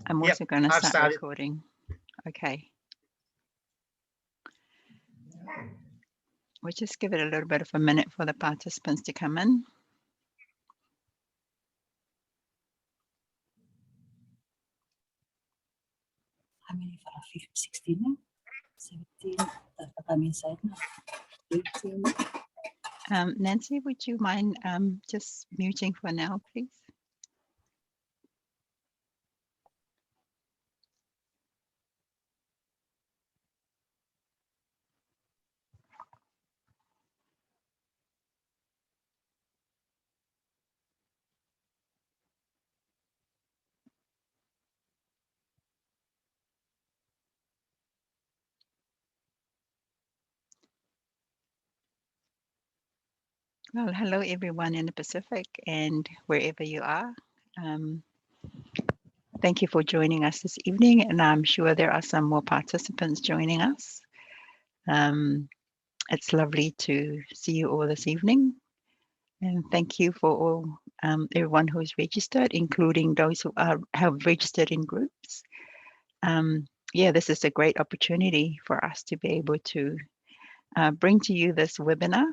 I'm also going to start recording. Okay. We'll just give it a little bit of a minute for the participants to come in. How many for 16 now? 17, I'm inside now. 18. Nancy, would you mind just muting for now, please? Well, hello everyone in the Pacific and wherever you are. Thank you for joining us this evening, and I'm sure there are some more participants joining us. It's lovely to see you all this evening, and thank you for all everyone who is registered, including those who have registered in groups. Yeah, this is a great opportunity for us to be able to bring to you this webinar.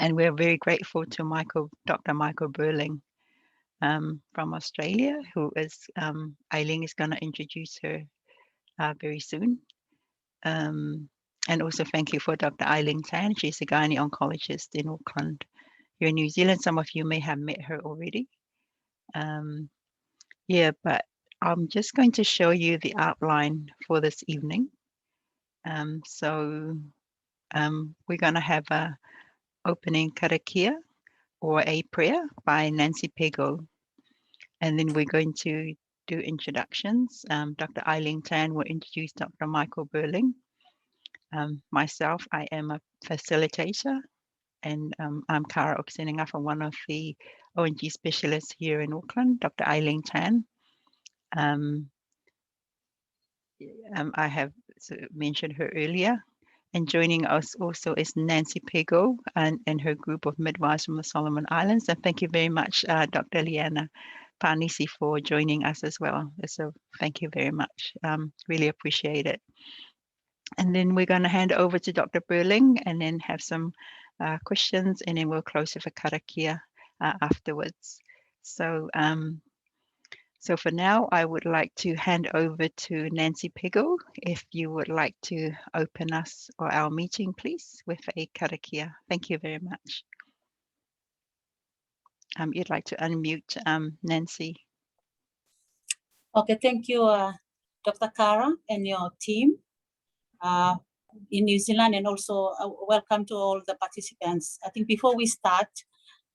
And we're very grateful to Dr. Michael Burling from Australia, who is, Eileen is going to introduce her very soon. And also thank you for Dr. Eileen Tan. She's a gynaecologist in Auckland, here in New Zealand. Some of you may have met her already. Yeah, but I'm just going to show you the outline for this evening. So we're going to have a opening karakia or a prayer by Nancy Pego. And then we're going to do introductions. Dr. Eileen Tan will introduce Dr. Michael Burling. Myself, I am a facilitator, and I'm Kara Okseningafa, one of the ONG specialists here in Auckland, Dr. Eileen Tan. I have mentioned her earlier. And joining us also is Nancy Pego and her group of midwives from the Solomon Islands. And thank you very much, Dr. Liana Parnisi, for joining us as well. So thank you very much. Really appreciate it. And then we're going to hand over to Dr. Burling and then have some questions, and then we'll close with a karakia afterwards. So for now, I would like to hand over to Nancy Pego. If you would like to open us or our meeting, please, with a karakia. Thank you very much. You'd like to unmute Nancy. Okay, thank you, Dr. Kara and your team in New Zealand, and also welcome to all the participants. I think before we start,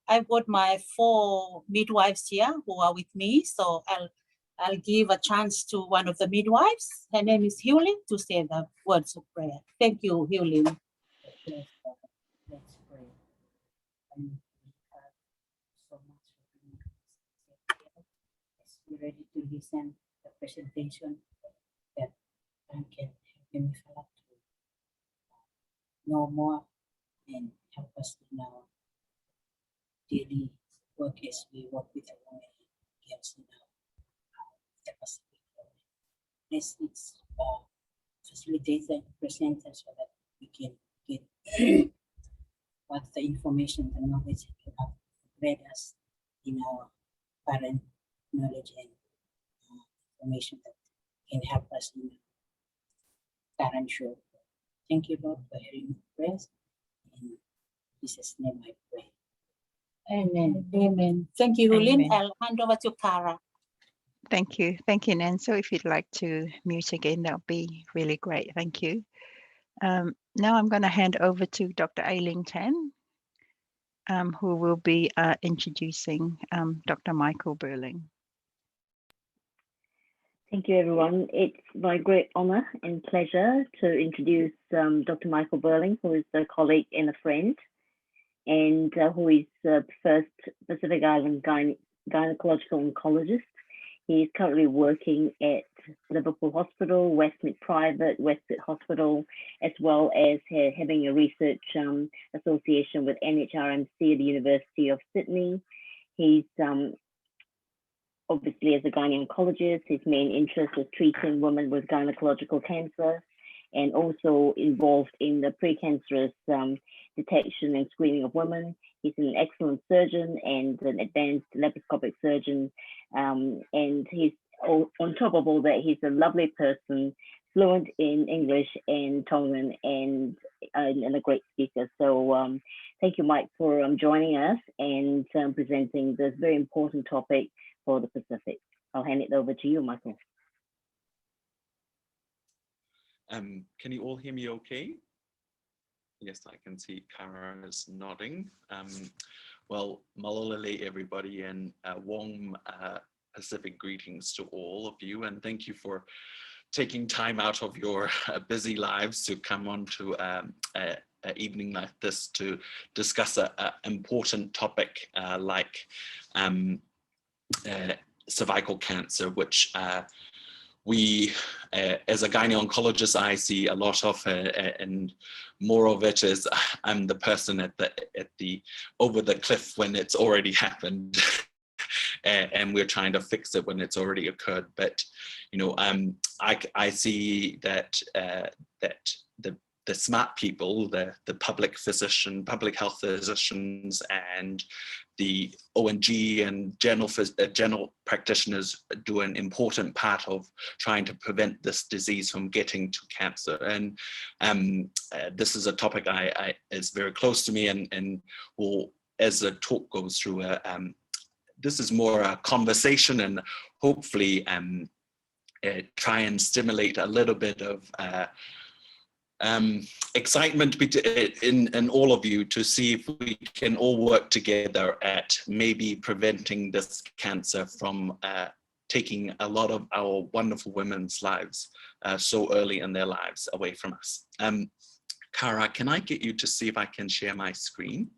I've got my 4 midwives here who are with me, so I'll give a chance to one of the midwives. Her name is Hewlin, to say the words of prayer. Thank you, Hewlin. Let's pray. Thank you so much for being ready to listen to the presentation that I can help me to know more and help us in our daily work as we work with the women girls in the Pacific. This is facilitator and presenter so that we can get what the information, the knowledge that you have read us in our current knowledge and information that can help us in the current show. Thank you, Lord, for hearing the prayers. In Jesus' name I pray. Amen. Amen. Thank you, Hulin. I'll hand over to Kara. Thank you. Thank you, Nan. So if you'd like to mute again, that would be really great. Thank you. Now I'm going to hand over to Dr. Eileen Tan, who will be introducing Dr. Michael Burling. Thank you, everyone. It's my great honor and pleasure to introduce Dr. Michael Burling, who is a colleague and a friend, and who is the first Pacific Island Gynaecological oncologist. He is currently working at Liverpool Hospital, Westmead Private, Westmead Hospital, as well as having a research association with NHMRC at the University of Sydney. He's obviously, as a gynaecologist, his main interest is treating women with gynecological cancer, and also involved in the precancerous detection and screening of women. He's an excellent surgeon and an advanced laparoscopic surgeon. And he's, on top of all that, he's a lovely person, fluent in English and Tongan, and a great speaker. So thank you, Mike, for joining us and presenting this very important topic for the Pacific. I'll hand it over to you, Michael. Can you all hear me okay? Yes, I can see Kara is nodding. Well, malolele everybody, and warm Pacific greetings to all of you, and thank you for taking time out of your busy lives to come on to an evening like this to discuss an important topic like cervical cancer, which we, as a gynaecologist, I see a lot of, and more of it is I'm the person at the over the cliff when it's already happened, and we're trying to fix it when it's already occurred. But you know, I see that that the smart people, the public health physicians, and the ONG and general practitioners do an important part of trying to prevent this disease from getting to cancer. And this is a topic is very close to me, and will, as the talk goes through, this is more a conversation, and hopefully try and stimulate a little bit of excitement in all of you to see if we can all work together at maybe preventing this cancer from taking a lot of our wonderful women's lives so early in their lives away from us. Kara, can I get you to see if I can share my screen?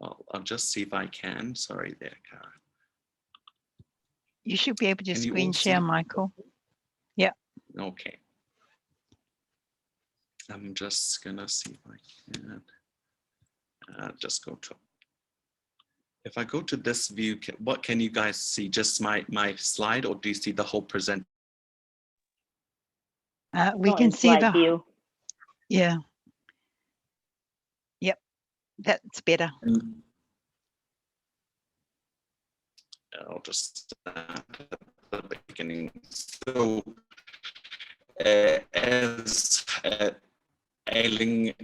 I'll just see if I can. Sorry there, Kara. You should be able to screen share, Michael. Yeah. Okay. I'm just gonna see if I can just go to, if I go to this view, what can you guys see? Just my slide, or do you see the whole present? We can see the view. Yeah. Yep, that's better. I'll just start at the beginning. So as Ailing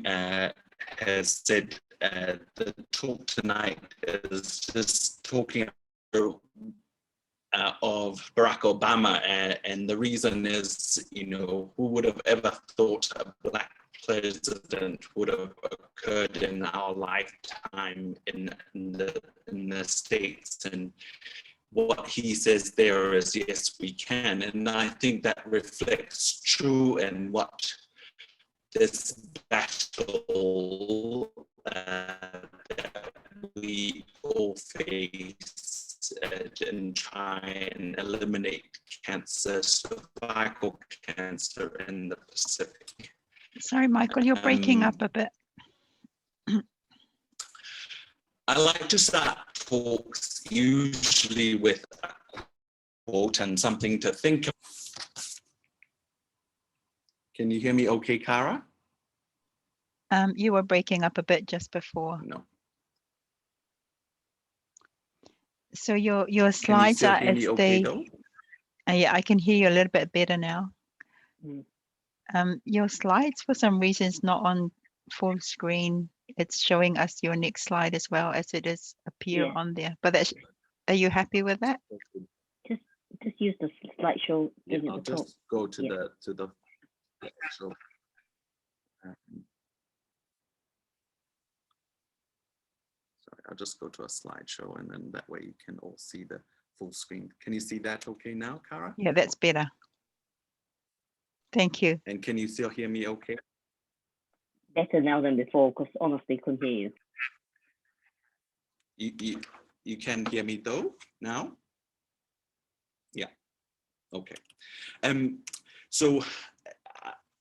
has said, the talk tonight is just talking of Barack Obama, and the reason is, you know, who would have ever thought a Black president would have occurred in our lifetime in the States? And what he says there is, yes, we can. And I think that reflects true in what this battle that we all face and try and eliminate cancer, cervical cancer in the Pacific. Sorry, Michael, you're breaking up a bit. I like to start talks usually with a quote and something to think of. Can you hear me okay, Kara? You were breaking up a bit just before. No. So your slides are as they. Yeah, I can hear you a little bit better now. Your slides, for some reason, is not on full screen. It's showing us your next slide as well as it is appear on there. But that's, are you happy with that? Just use the slideshow. Yeah, I'll just go to the actual. Sorry, I'll just go to a slideshow, and then that way you can all see the full screen. Can you see that okay now, Kara? Yeah, that's better. Thank you. And can you still hear me okay? Better now than before, because honestly couldn't hear you. You can hear me though now? Yeah. Okay. So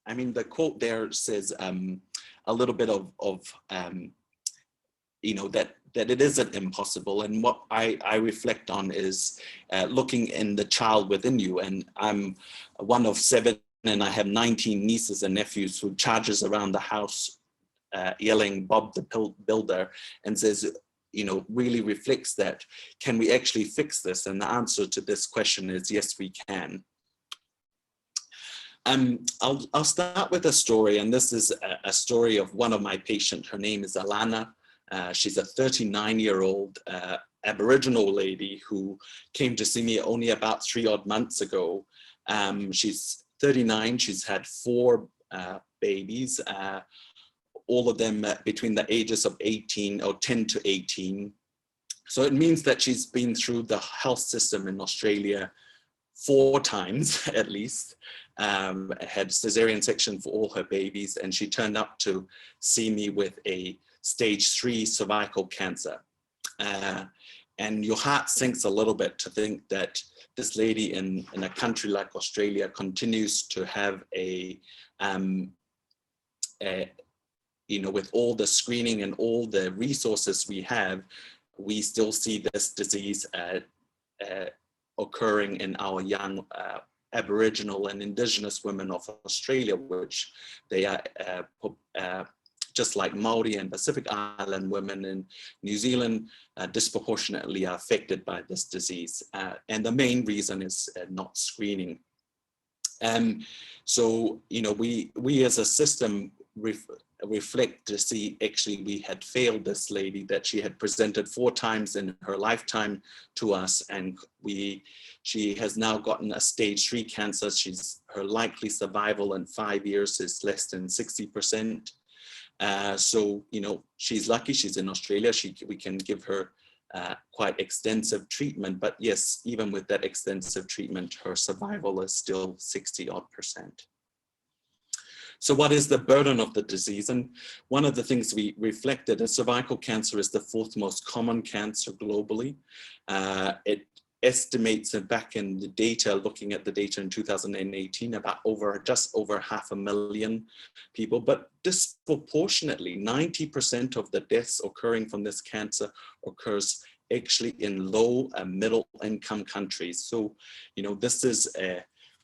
I mean, the quote there says a little bit of you know, that that it isn't impossible. And what I reflect on is looking in the child within you. And I'm one of 7, and I have 19 nieces and nephews who charges around the house yelling Bob the Builder, and says, you know, really reflects that, can we actually fix this? And the answer to this question is yes, we can. I'll start with a story, and this is a story of one of my patients. Her name is Alana. She's a 39-year-old Aboriginal lady who came to see me only about 3 odd months ago. She's 39, she's had 4 babies, all of them between the ages of 18 or 10 to 18. So it means that she's been through the health system in Australia 4 times at least, had cesarean section for all her babies, and she turned up to see me with a stage 3 cervical cancer. And your heart sinks a little bit to think that this lady in a country like Australia continues to have you know, with all the screening and all the resources we have, we still see this disease occurring in our young Aboriginal and Indigenous women of Australia, which they are just like Maori and Pacific Island women in New Zealand disproportionately are affected by this disease. And the main reason is not screening. So, you know, we as a system reflect to see actually we had failed this lady, that she had presented 4 times in her lifetime to us, and she has now gotten a stage 3 cancer. Her likely survival in 5 years is less than 60%. So, you know, she's lucky she's in Australia. We can give her quite extensive treatment, but yes, even with that extensive treatment, her survival is still 60 odd %. So what is the burden of the disease? And one of the things we reflected is cervical cancer is the 4th most common cancer globally. It estimates back in the data, looking at the data in 2018, about just over 500,000 people, but disproportionately 90% of the deaths occurring from this cancer occurs actually in low and middle income countries. So, you know, this is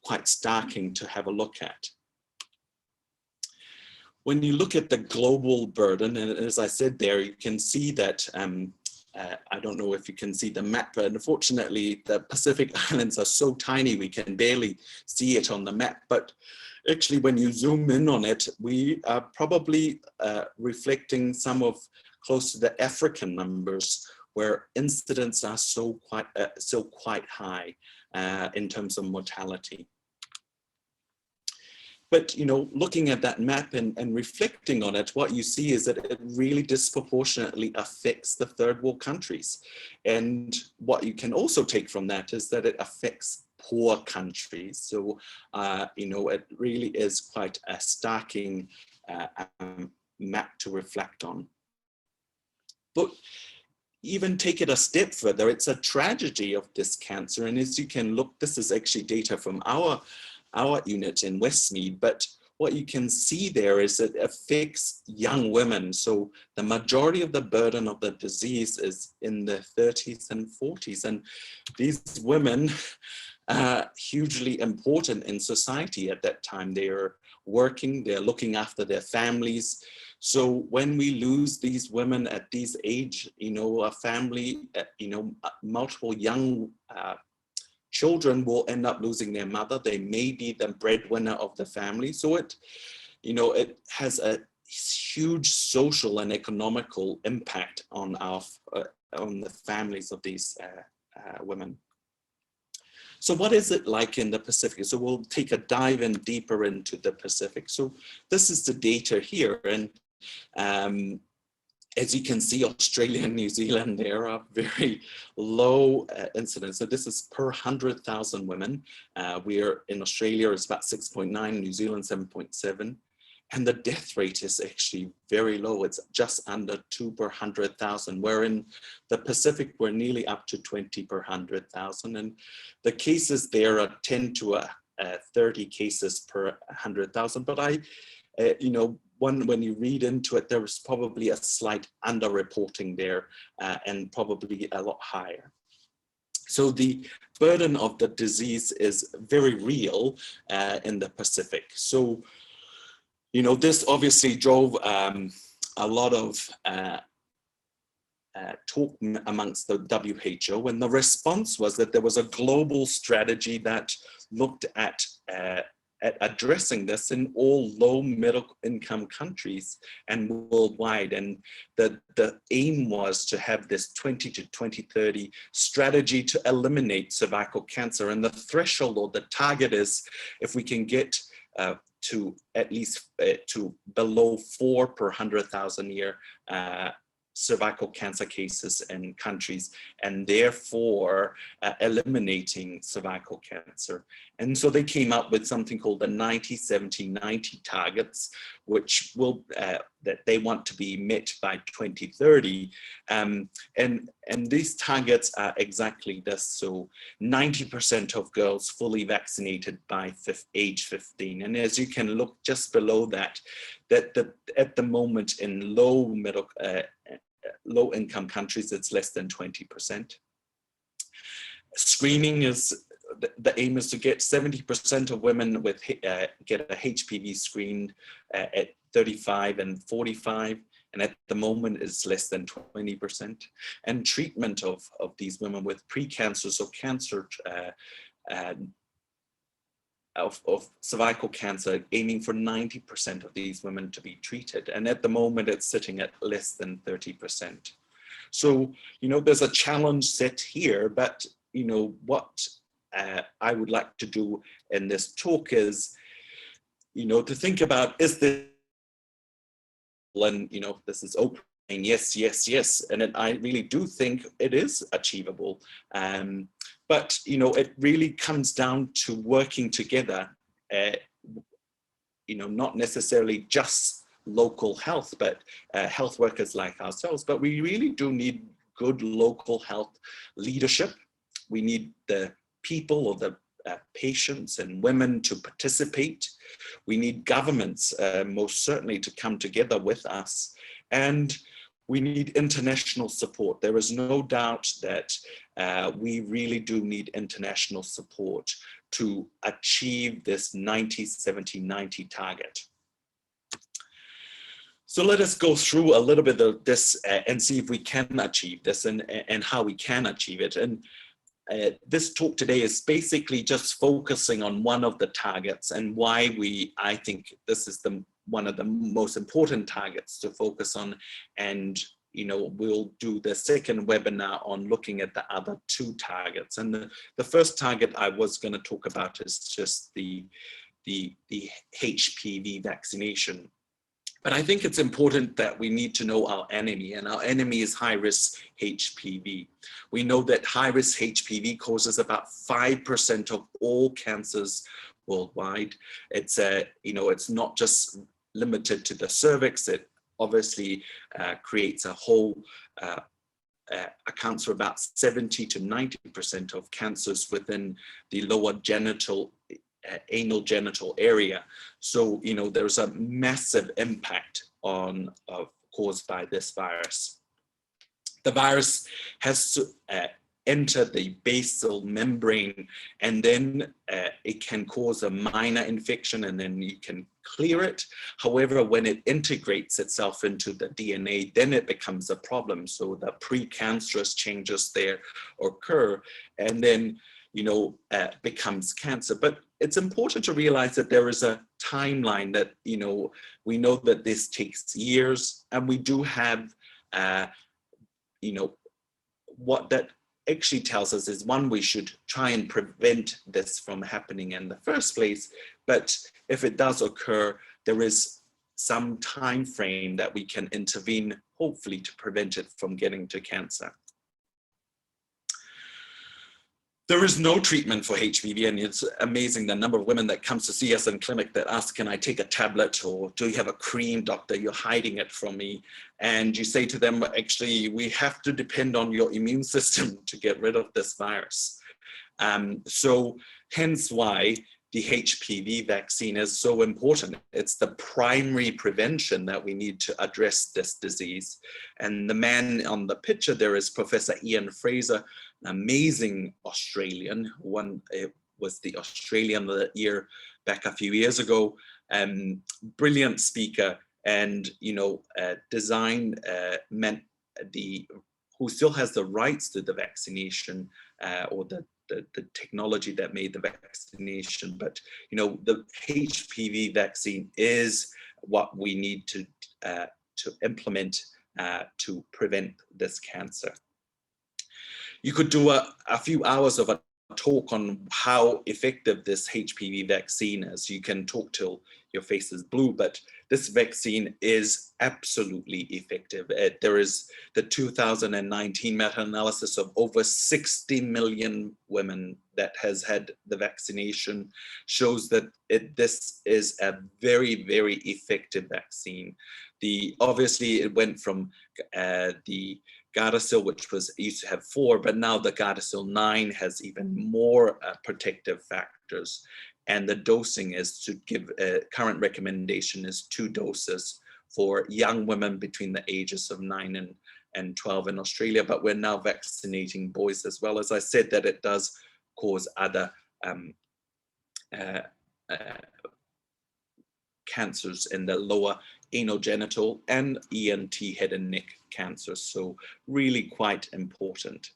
quite starking to have a look at. When you look at the global burden, and as I said there, you can see that, I don't know if you can see the map, but unfortunately the Pacific Islands are so tiny we can barely see it on the map. But actually when you zoom in on it, we are probably reflecting some of close to the African numbers, where incidents are still quite high in terms of mortality. But, you know, looking at that map and reflecting on it, what you see is that it really disproportionately affects the 3rd world countries. And what you can also take from that is that it affects poor countries. So, you know, it really is quite a starking map to reflect on. But even take it a step further, it's a tragedy of this cancer. And as you can look, this is actually data from our unit in Westmead, but what you can see there is it affects young women. So the majority of the burden of the disease is in the 30s and 40s. And these women are hugely important in society at that time. They are working, they're looking after their families. So when we lose these women at this age, you know, a family, you know, multiple young children will end up losing their mother. They may be the breadwinner of the family. So it, you know, it has a huge social and economical impact on on the families of these women. So what is it like in the Pacific? So we'll take a dive in deeper into the Pacific. So this is the data here. And as you can see, Australia and New Zealand, there are very low incidence. So this is per 100,000 women. We're in Australia, it's about 6.9, New Zealand 7.7. And the death rate is actually very low. It's just under 2 per 100,000, where in the Pacific, we're nearly up to 20 per 100,000. And the cases there are 10 to 30 cases per 100,000. But you know, when you read into it, there was probably a slight underreporting there, and probably a lot higher. So the burden of the disease is very real in the Pacific. So, you know, this obviously drove a lot of talk amongst the WHO, and the response was that there was a global strategy that looked at addressing this in all low middle income countries and worldwide. And the aim was to have this 20 to 2030 strategy to eliminate cervical cancer. And the threshold or the target is if we can get to at least to below 4 per 100,000 year cervical cancer cases in countries, and therefore eliminating cervical cancer. And so they came up with something called the 90-70-90 targets, which will that they want to be met by 2030. And these targets are exactly this. So 90% of girls fully vaccinated by age 15. And as you can look just below that, at the moment in low income countries, it's less than 20%. Screening is, the aim is to get 70% of women with get a HPV screened at 35 and 45, and at the moment it's less than 20%. And treatment of these women with precancers or cancer of cervical cancer, aiming for 90% of these women to be treated. And at the moment, it's sitting at less than 30%. So, you know, there's a challenge set here, but, you know, what I would like to do in this talk is, you know, to think about, is this, and, you know, this is open, and yes, yes, yes. And I really do think it is achievable. But, you know, it really comes down to working together, you know, not necessarily just local health, but health workers like ourselves. But we really do need good local health leadership. We need the people or the patients and women to participate. We need governments, most certainly, to come together with us. And we need international support. There is no doubt that we really do need international support to achieve this 90-70-90 target. So let us go through a little bit of this and see if we can achieve this and how we can achieve it. And this talk today is basically just focusing on one of the targets and why I think this is one of the most important targets to focus on. And, you know, we'll do the second webinar on looking at the other two targets. And the first target I was going to talk about is just the HPV vaccination. But I think it's important that we need to know our enemy, and our enemy is high-risk HPV. We know that high-risk HPV causes about 5% of all cancers worldwide. It's you know, it's not just limited to the cervix. It obviously creates a whole accounts for about 70 to 90% of cancers within the lower genital anal genital area. So, you know, there's a massive impact on caused by this virus. The virus has to enter the basal membrane, and then it can cause a minor infection, and then you can clear it. However, when it integrates itself into the DNA, then it becomes a problem. So the precancerous changes there occur, and then, you know, becomes cancer. But it's important to realize that there is a timeline that, you know, we know that this takes years, and we do have, you know, what that actually tells us is, one, we should try and prevent this from happening in the first place. But if it does occur, there is some time frame that we can intervene, hopefully, to prevent it from getting to cancer. There is no treatment for HPV, and it's amazing the number of women that comes to see us in clinic that ask, can I take a tablet, or do you have a cream, doctor? You're hiding it from me. And you say to them, actually, we have to depend on your immune system to get rid of this virus. So hence why the HPV vaccine is so important. It's the primary prevention that we need to address this disease. And the man on the picture there is Professor Ian Fraser, an amazing Australian, was the Australian of the Year back a few years ago. Brilliant speaker, and who still has the rights to the vaccination or the technology that made the vaccination. But the HPV vaccine is what we need to implement to prevent this cancer. You could do a few hours of a talk on how effective this HPV vaccine is. You can talk till your face is blue, but this vaccine is absolutely effective. There is the 2019 meta-analysis of over 60 million women that has had the vaccination, shows that this is a very, very effective vaccine. Obviously it went from the Gardasil, which used to have 4, but now the Gardasil 9 has even more protective factors. And the dosing is to give, current recommendation is 2 doses for young women between the ages of 9 and 12 in Australia, but we're now vaccinating boys as well. As I said, that it does cause other cancers in the lower anogenital and ENT, head and neck cancers, so really quite important.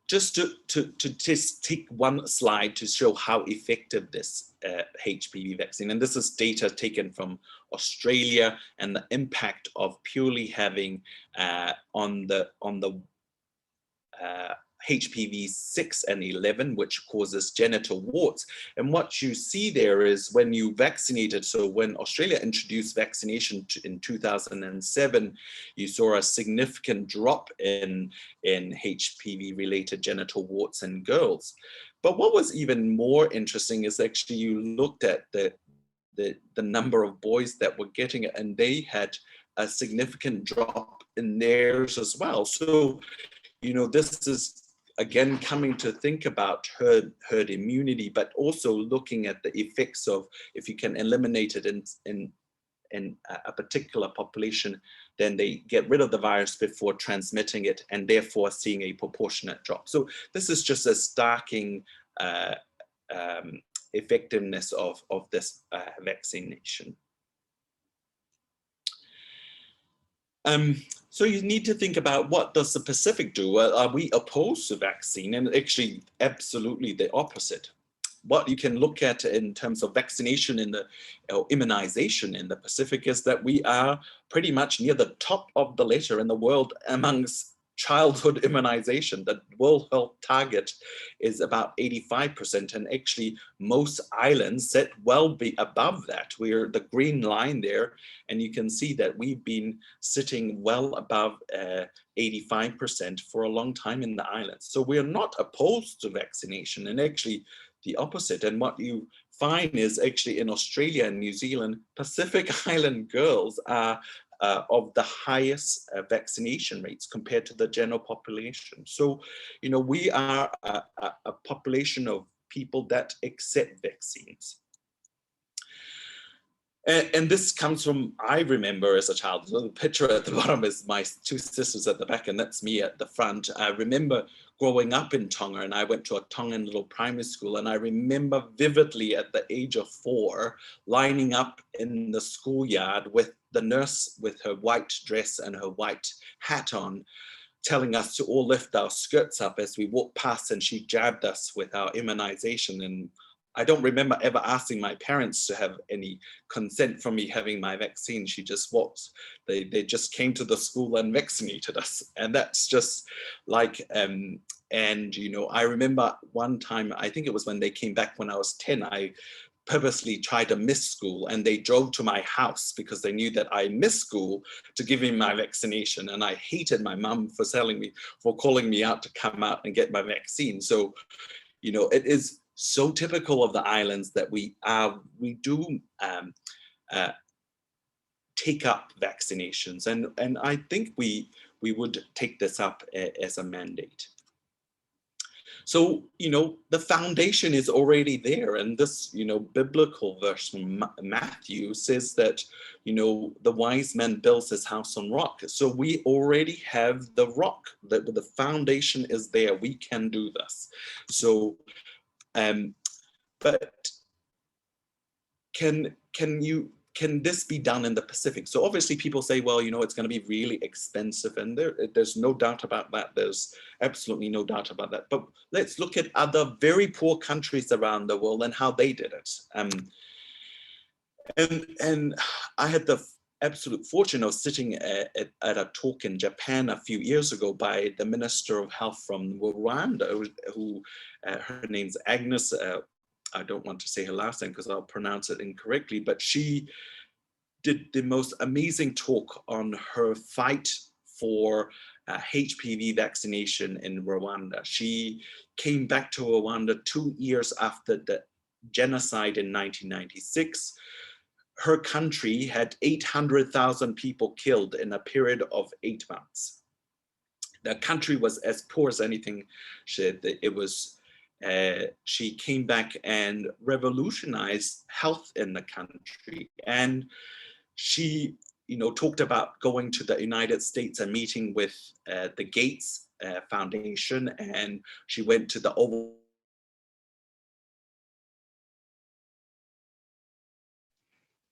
Just to just take one slide to show how effective this HPV vaccine, and this is data taken from Australia, and the impact of purely having on the HPV 6 and 11, which causes genital warts. And what you see there is when you vaccinated, so when Australia introduced vaccination in 2007, you saw a significant drop in HPV related genital warts in girls. But what was even more interesting is actually you looked at the number of boys that were getting it, and they had a significant drop in theirs as well. So, this is again coming to think about herd immunity, but also looking at the effects of, if you can eliminate it in a particular population, then they get rid of the virus before transmitting it, and therefore seeing a proportionate drop. So this is just a starking effectiveness of this vaccination. So you need to think about, what does the Pacific do? Well, are we opposed to vaccine? And actually, absolutely the opposite. What you can look at in terms of vaccination or immunization in the Pacific is that we are pretty much near the top of the litter in the world amongst childhood immunization. The World Health target is about 85%, and actually most islands sit well above that. We're the green line there, and you can see that we've been sitting well above 85% for a long time in the islands. So we're not opposed to vaccination, and actually the opposite. And what you find is actually in Australia and New Zealand, Pacific Island girls are of the highest vaccination rates compared to the general population. So, we are a population of people that accept vaccines. And this comes from, I remember as a child, so the picture at the bottom is my 2 sisters at the back, and that's me at the front. I remember growing up in Tonga, and I went to a Tongan little primary school, and I remember vividly at the age of 4, lining up in the schoolyard with the nurse with her white dress and her white hat on, telling us to all lift our skirts up as we walked past, and she jabbed us with our immunization. And I don't remember ever asking my parents to have any consent for me having my vaccine. She just walked. They just came to the school and vaccinated us. And that's just like, and I remember one time, I think it was when they came back when I was 10, I purposely tried to miss school, and they drove to my house because they knew that I missed school to give me my vaccination. And I hated my mum for calling me out to come out and get my vaccine. So, it is so typical of the islands that we do take up vaccinations, and I think we would take this up as a mandate. So, the foundation is already there. And this, biblical verse from Matthew says that, the wise man builds his house on rock. So we already have the rock, the foundation is there. We can do this. So, but can this be done in the Pacific? So obviously people say, well, it's going to be really expensive, and there's no doubt about that. There's absolutely no doubt about that. But let's look at other very poor countries around the world and how they did it. And I had the absolute fortune of sitting at a talk in Japan a few years ago by the Minister of Health from Rwanda, who her name's Agnes. I don't want to say her last name because I'll pronounce it incorrectly, but she did the most amazing talk on her fight for HPV vaccination in Rwanda. She came back to Rwanda 2 years after the genocide in 1996. Her country had 800,000 people killed in a period of 8 months. The country was as poor as anything. She came back and revolutionized health in the country. And she, talked about going to the United States and meeting with the Gates Foundation, and she went to the Oval.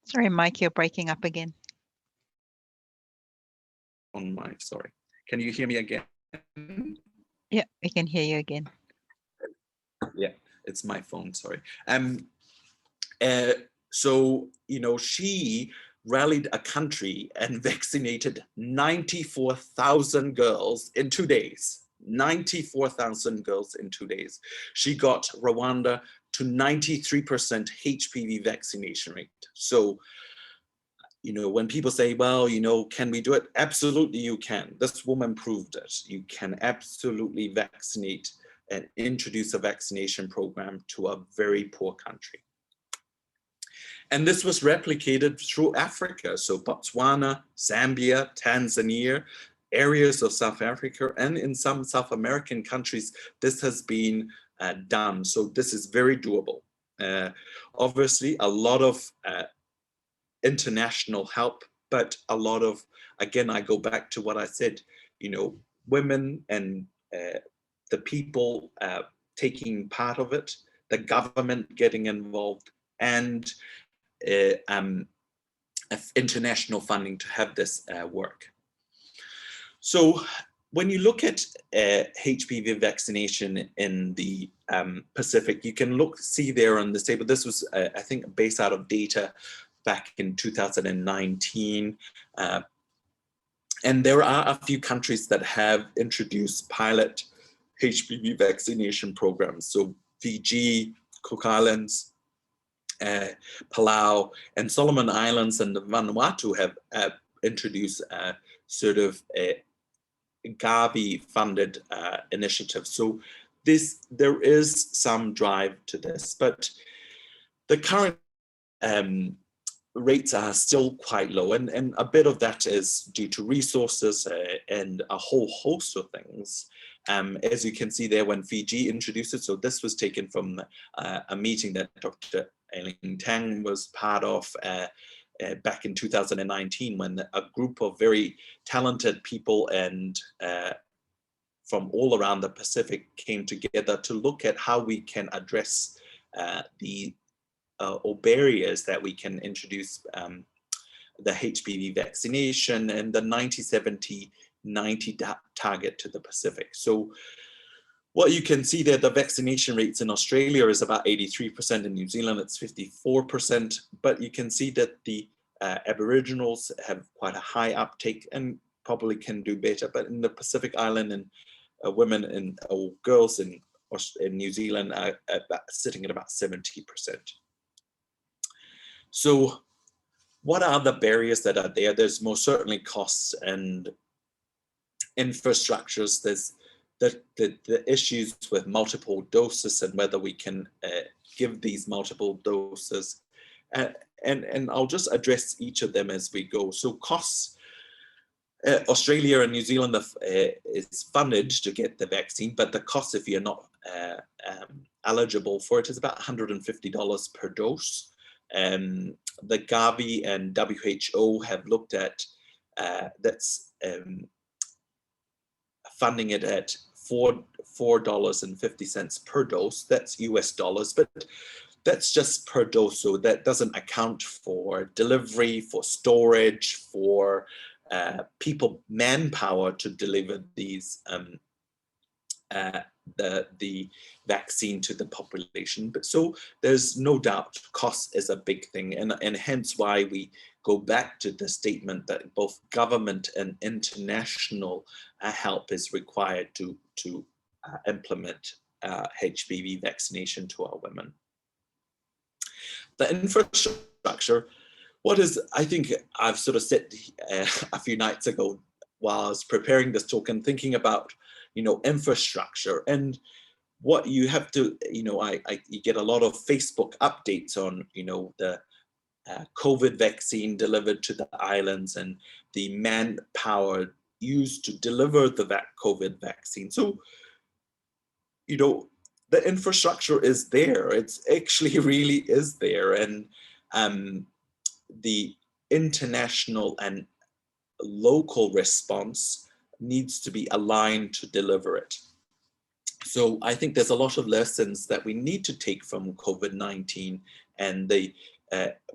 Sorry, Mike, you're breaking up again. Sorry. Can you hear me again? Yeah, we can hear you again. Yeah, it's my phone, sorry. So, she rallied a country and vaccinated 94,000 girls in 2 days. 94,000 girls in 2 days. She got Rwanda to 93% HPV vaccination rate. So, when people say, well, can we do it? Absolutely, you can. This woman proved it. You can absolutely vaccinate and introduce a vaccination program to a very poor country. And this was replicated through Africa. So Botswana, Zambia, Tanzania, areas of South Africa, and in some South American countries, this has been done. So this is very doable. Obviously, a lot of international help, but a lot of, again, I go back to what I said, women and the people taking part of it, the government getting involved, and international funding to have this work. So when you look at HPV vaccination in the Pacific, you can see there on this table. This was, I think, based out of data back in 2019. And there are a few countries that have introduced pilot HPV vaccination programs. So Fiji, Cook Islands, Palau, and Solomon Islands and Vanuatu have introduced sort of Gavi-funded initiatives. So there is some drive to this, but the current rates are still quite low, and a bit of that is due to resources and a whole host of things. As you can see there, when Fiji introduced it, so this was taken from a meeting that Dr. Eileen Tang was part of back in 2019, when a group of very talented people and from all around the Pacific came together to look at how we can address the or barriers that we can introduce the HPV vaccination and the 90-70-90 target to the Pacific. So what you can see there, the vaccination rates in Australia is about 83%, in New Zealand it's 54%, but you can see that the Aboriginals have quite a high uptake and probably can do better, but in the Pacific Island, and women and girls in New Zealand are sitting at about 70%. So what are the barriers that are there? There's most certainly costs and infrastructures. There's the issues with multiple doses and whether we can give these multiple doses. And I'll just address each of them as we go. So costs, Australia and New Zealand is funded to get the vaccine, but the cost if you're not eligible for it is about $150 per dose. The Gavi and WHO have looked at that's funding it at $4.50 per dose. That's US dollars, but that's just per dose. So that doesn't account for delivery, for storage, for people, manpower to deliver these the vaccine to the population. But so there's no doubt cost is a big thing, and hence why we go back to the statement that both government and international help is required to implement HPV vaccination to our women. The infrastructure, I think I've sort of said a few nights ago while I was preparing this talk and thinking about, infrastructure and what you have to, you get a lot of Facebook updates on, the COVID vaccine delivered to the islands and the manpower used to deliver the COVID vaccine. So, the infrastructure is there. It's actually really is there. And the international and local response needs to be aligned to deliver it. So I think there's a lot of lessons that we need to take from COVID-19 and the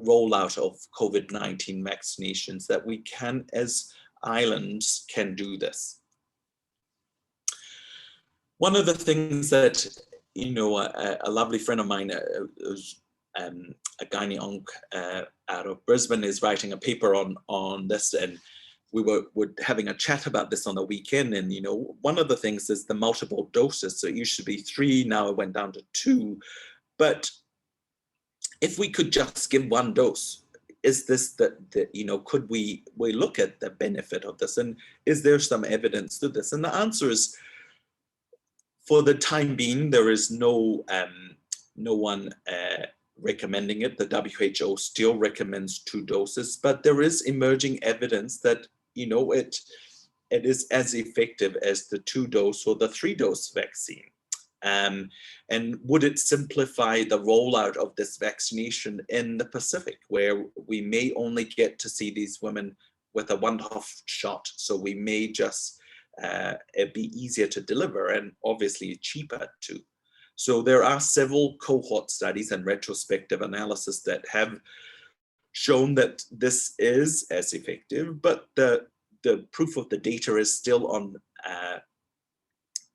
rollout of COVID-19 vaccinations, that we can, as islands, can do this. One of the things that, a lovely friend of mine, who's a gynae-onc out of Brisbane, is writing a paper on this, and we were having a chat about this on the weekend. And, one of the things is the multiple doses. So it used to be 3, now it went down to 2. But if we could just give 1 dose, is this could we look at the benefit of this? And is there some evidence to this? And the answer is, for the time being, there is no one recommending it. The WHO still recommends 2 doses, but there is emerging evidence that it is as effective as the 2-dose or the 3-dose vaccine. And would it simplify the rollout of this vaccination in the Pacific, where we may only get to see these women with a 1-off shot? So we may just it'd be easier to deliver and obviously cheaper too. So there are several cohort studies and retrospective analysis that have shown that this is as effective, but the proof of the data is still on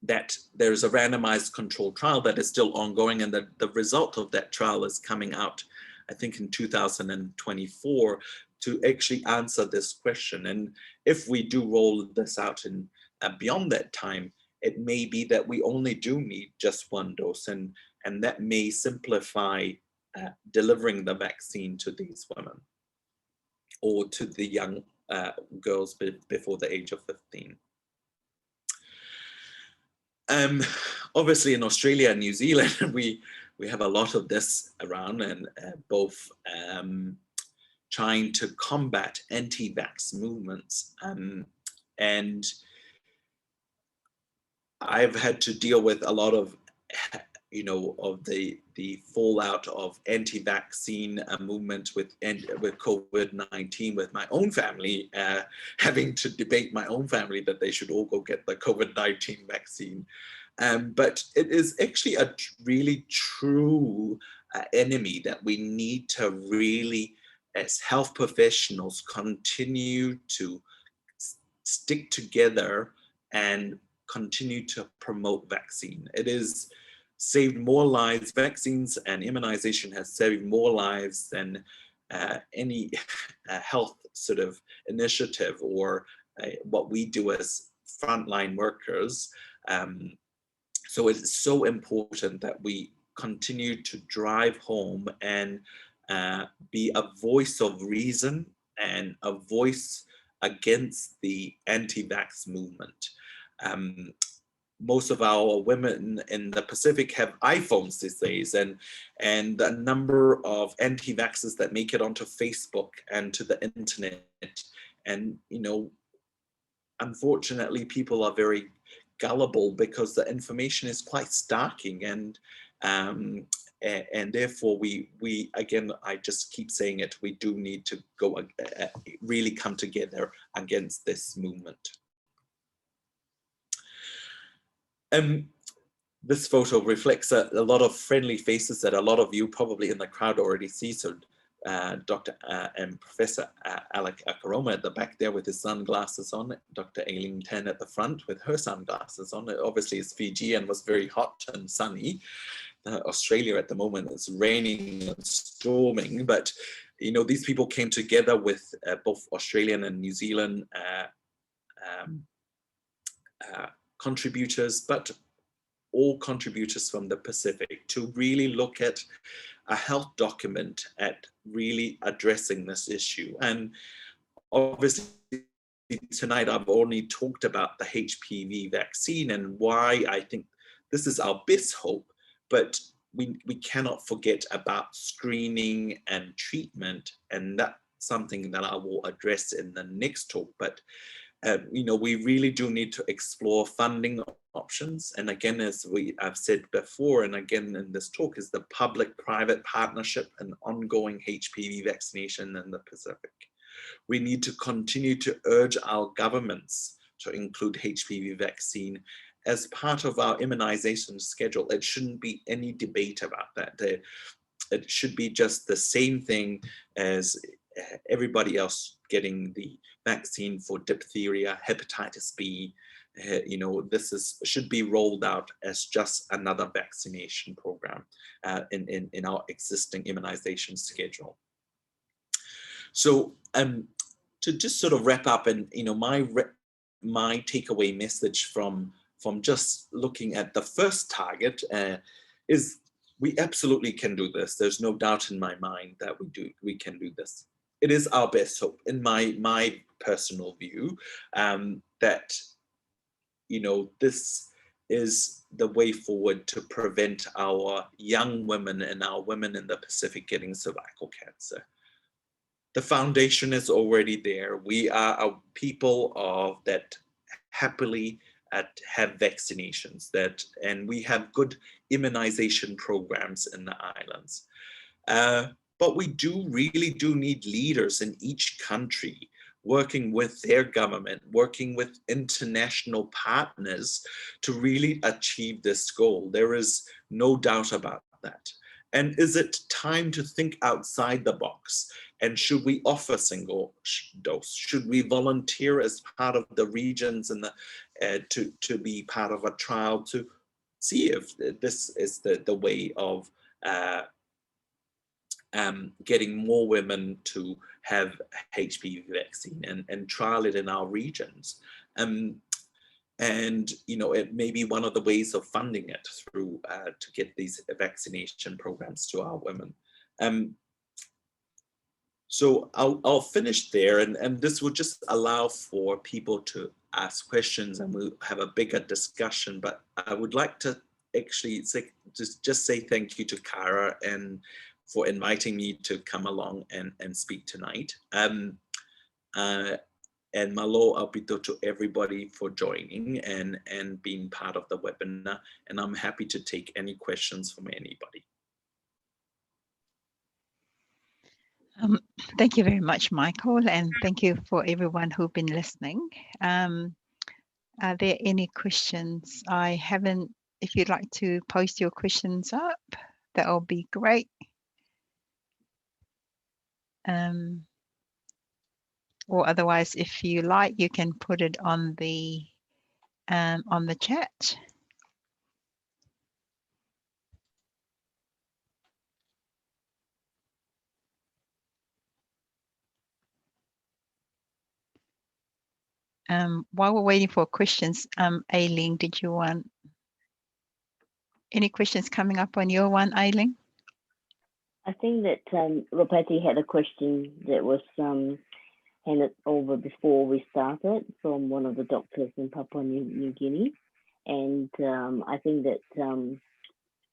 that there's a randomized controlled trial that is still ongoing, and the result of that trial is coming out, I think, in 2024 to actually answer this question. And if we do roll this out in beyond that time, it may be that we only do need just 1 dose, and that may simplify delivering the vaccine to these women or to the young girls before the age of 15. Obviously in Australia and New Zealand, we have a lot of this around, and both trying to combat anti-vax movements. And I've had to deal with a lot of, of the fallout of anti-vaccine movement with COVID-19 with my own family, having to debate my own family that they should all go get the COVID-19 vaccine. But it is actually a really true enemy that we need to really, as health professionals, continue to stick together and continue to promote vaccine. It is saved more lives. Vaccines and immunization has saved more lives than any health sort of initiative or what we do as frontline workers. So it's so important that we continue to drive home and be a voice of reason and a voice against the anti-vax movement. Most of our women in the Pacific have iPhones these days, and the number of anti-vaxxers that make it onto Facebook and to the internet, and unfortunately, people are very gullible because the information is quite starking, and therefore we again, I just keep saying it, we do need to go really come together against this movement. This photo reflects a lot of friendly faces that a lot of you probably in the crowd already see. So Dr. and Professor Alec Akaroma at the back there with his sunglasses on, Dr. Aileen Tan at the front with her sunglasses on. Obviously it's Fiji and was very hot and sunny. Australia at the moment is raining and storming, but you know, these people came together with both Australian and New Zealand contributors, but all contributors from the Pacific, to really look at a health document at really addressing this issue. And obviously tonight I've only talked about the HPV vaccine and why I think this is our best hope, but we cannot forget about screening and treatment, and that's something that I will address in the next talk. But you know, we really do need to explore funding options. And again, as I've said before, and again in this talk, is the public-private partnership and ongoing HPV vaccination in the Pacific. We need to continue to urge our governments to include HPV vaccine as part of our immunization schedule. It shouldn't be any debate about that. It should be just the same thing as everybody else getting the vaccine for diphtheria, hepatitis B. You know, this should be rolled out as just another vaccination program in our existing immunization schedule. So to just sort of wrap up, and you know, my takeaway message from just looking at the first target is we absolutely can do this. There's no doubt in my mind that we can do this. It is our best hope, in my personal view, that, you know, this is the way forward to prevent our young women and our women in the Pacific getting cervical cancer. The foundation is already there. We are a people that happily have vaccinations, and we have good immunization programs in the islands. But we really do need leaders in each country working with their government, working with international partners to really achieve this goal. There is no doubt about that. And is it time to think outside the box? And should we offer single dose? Should we volunteer as part of the regions and to be part of a trial to see if this is the way of getting more women to have HPV vaccine and trial it in our regions? And you know, it may be one of the ways of funding it through to get these vaccination programs to our women. So I'll finish there, and this will just allow for people to ask questions and we'll have a bigger discussion. But I would like to actually just say thank you to Kara and for inviting me to come along and speak tonight. And malo apito to everybody for joining and being part of the webinar. And I'm happy to take any questions from anybody. Thank you very much, Michael, and thank you for everyone who've been listening. Are there any questions? I haven't, if you'd like to post your questions up, that'll be great. Or otherwise, if you like, you can put it on the chat. While we're waiting for questions, Aileen, did you want any questions coming up on your one, Aileen? I think that Ropati had a question that was handed over before we started from one of the doctors in Papua New Guinea, and I think that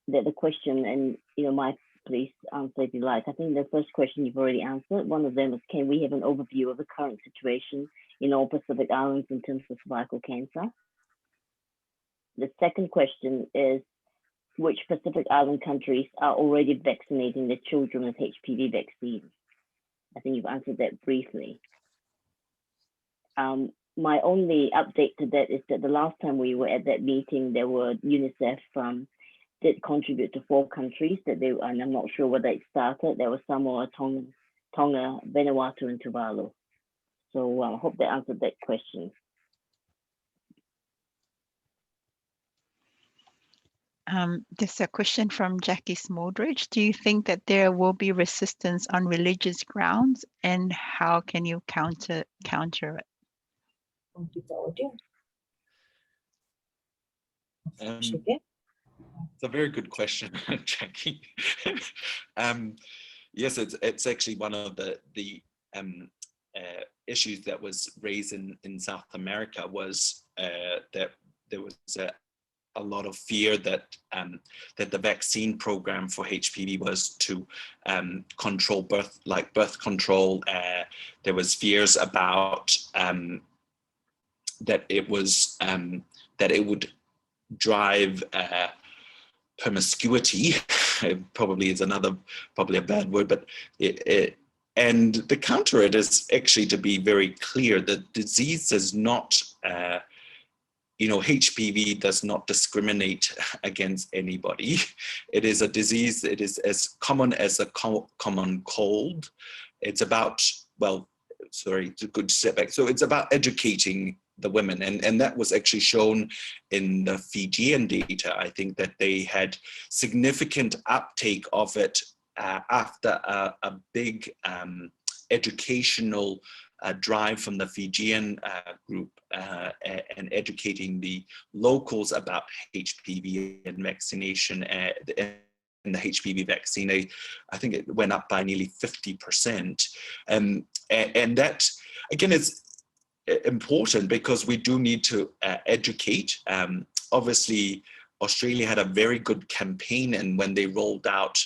that the question, and you know, Mike, please answer if you like. I think the first question you've already answered. One of them is, can we have an overview of the current situation in all Pacific Islands in terms of cervical cancer? The second question is, which Pacific Island countries are already vaccinating their children with HPV vaccine? I think you've answered that briefly. My only update to that is that the last time we were at that meeting, there were UNICEF did contribute to 4 countries that they, and I'm not sure whether it started. There was Samoa, Tonga, Vanuatu, and Tuvalu. So I hope that answered that question. There's a question from Jackie Smaldridge. Do you think that there will be resistance on religious grounds, and how can you counter it? It's a very good question, Jackie. Yes, it's actually one of the issues that was raised in South America, was that there was a lot of fear that that the vaccine program for HPV was to control birth control. There was fears about that it would drive promiscuity. Probably is probably a bad word, but and the counter it is actually to be very clear. The disease does not, HPV does not discriminate against anybody. It is a disease. It is as common as a common cold. It's about, well, sorry, it's a good step back. So it's about educating the women, and that was actually shown in the Fijian data. I think that they had significant uptake of it after a big educational drive from the Fijian group and educating the locals about HPV and vaccination and the HPV vaccine. I think it went up by nearly 50%, and that again is important because we do need to educate. Obviously, Australia had a very good campaign, and when they rolled out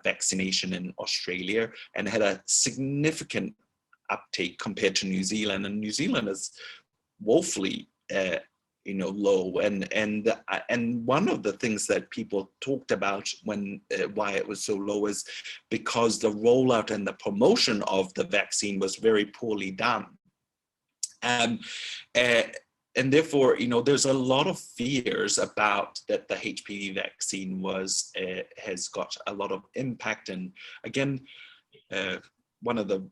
vaccination in Australia, and had a significant uptake compared to New Zealand, and New Zealand is woefully low, and one of the things that people talked about when why it was so low is because the rollout and the promotion of the vaccine was very poorly done. And therefore, there's a lot of fears about that the HPV vaccine has got a lot of impact. And again, one of the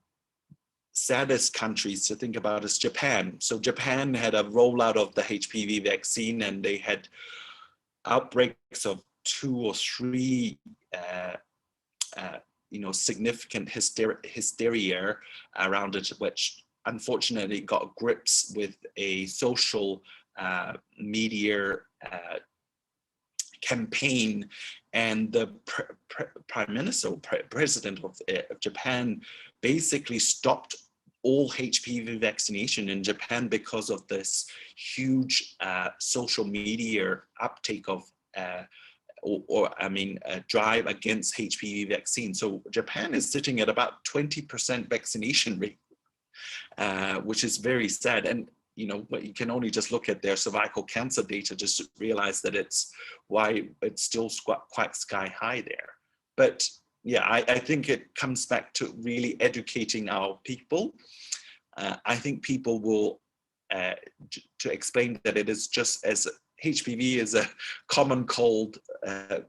saddest countries to think about is Japan. So Japan had a rollout of the HPV vaccine, and they had outbreaks of 2 or 3 significant hysteria around it, which unfortunately got grips with a social media campaign, and the president of Japan basically stopped all HPV vaccination in Japan because of this huge social media uptake of a drive against HPV vaccine. So Japan is sitting at about 20% vaccination rate, which is very sad. And you can only just look at their cervical cancer data just to realize that it's still quite sky high there. But yeah, I think it comes back to really educating our people. I think people will to explain that it is just as HPV is a common cold.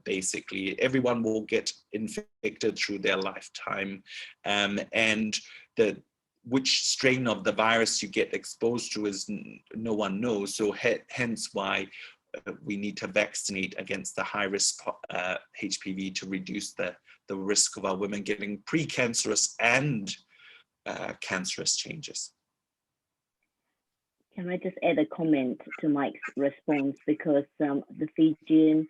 Basically, everyone will get infected through their lifetime, and which strain of the virus you get exposed to is no one knows. So hence why we need to vaccinate against the high risk HPV to reduce the risk of our women getting precancerous and cancerous changes. Can I just add a comment to Mike's response? Because the Fijian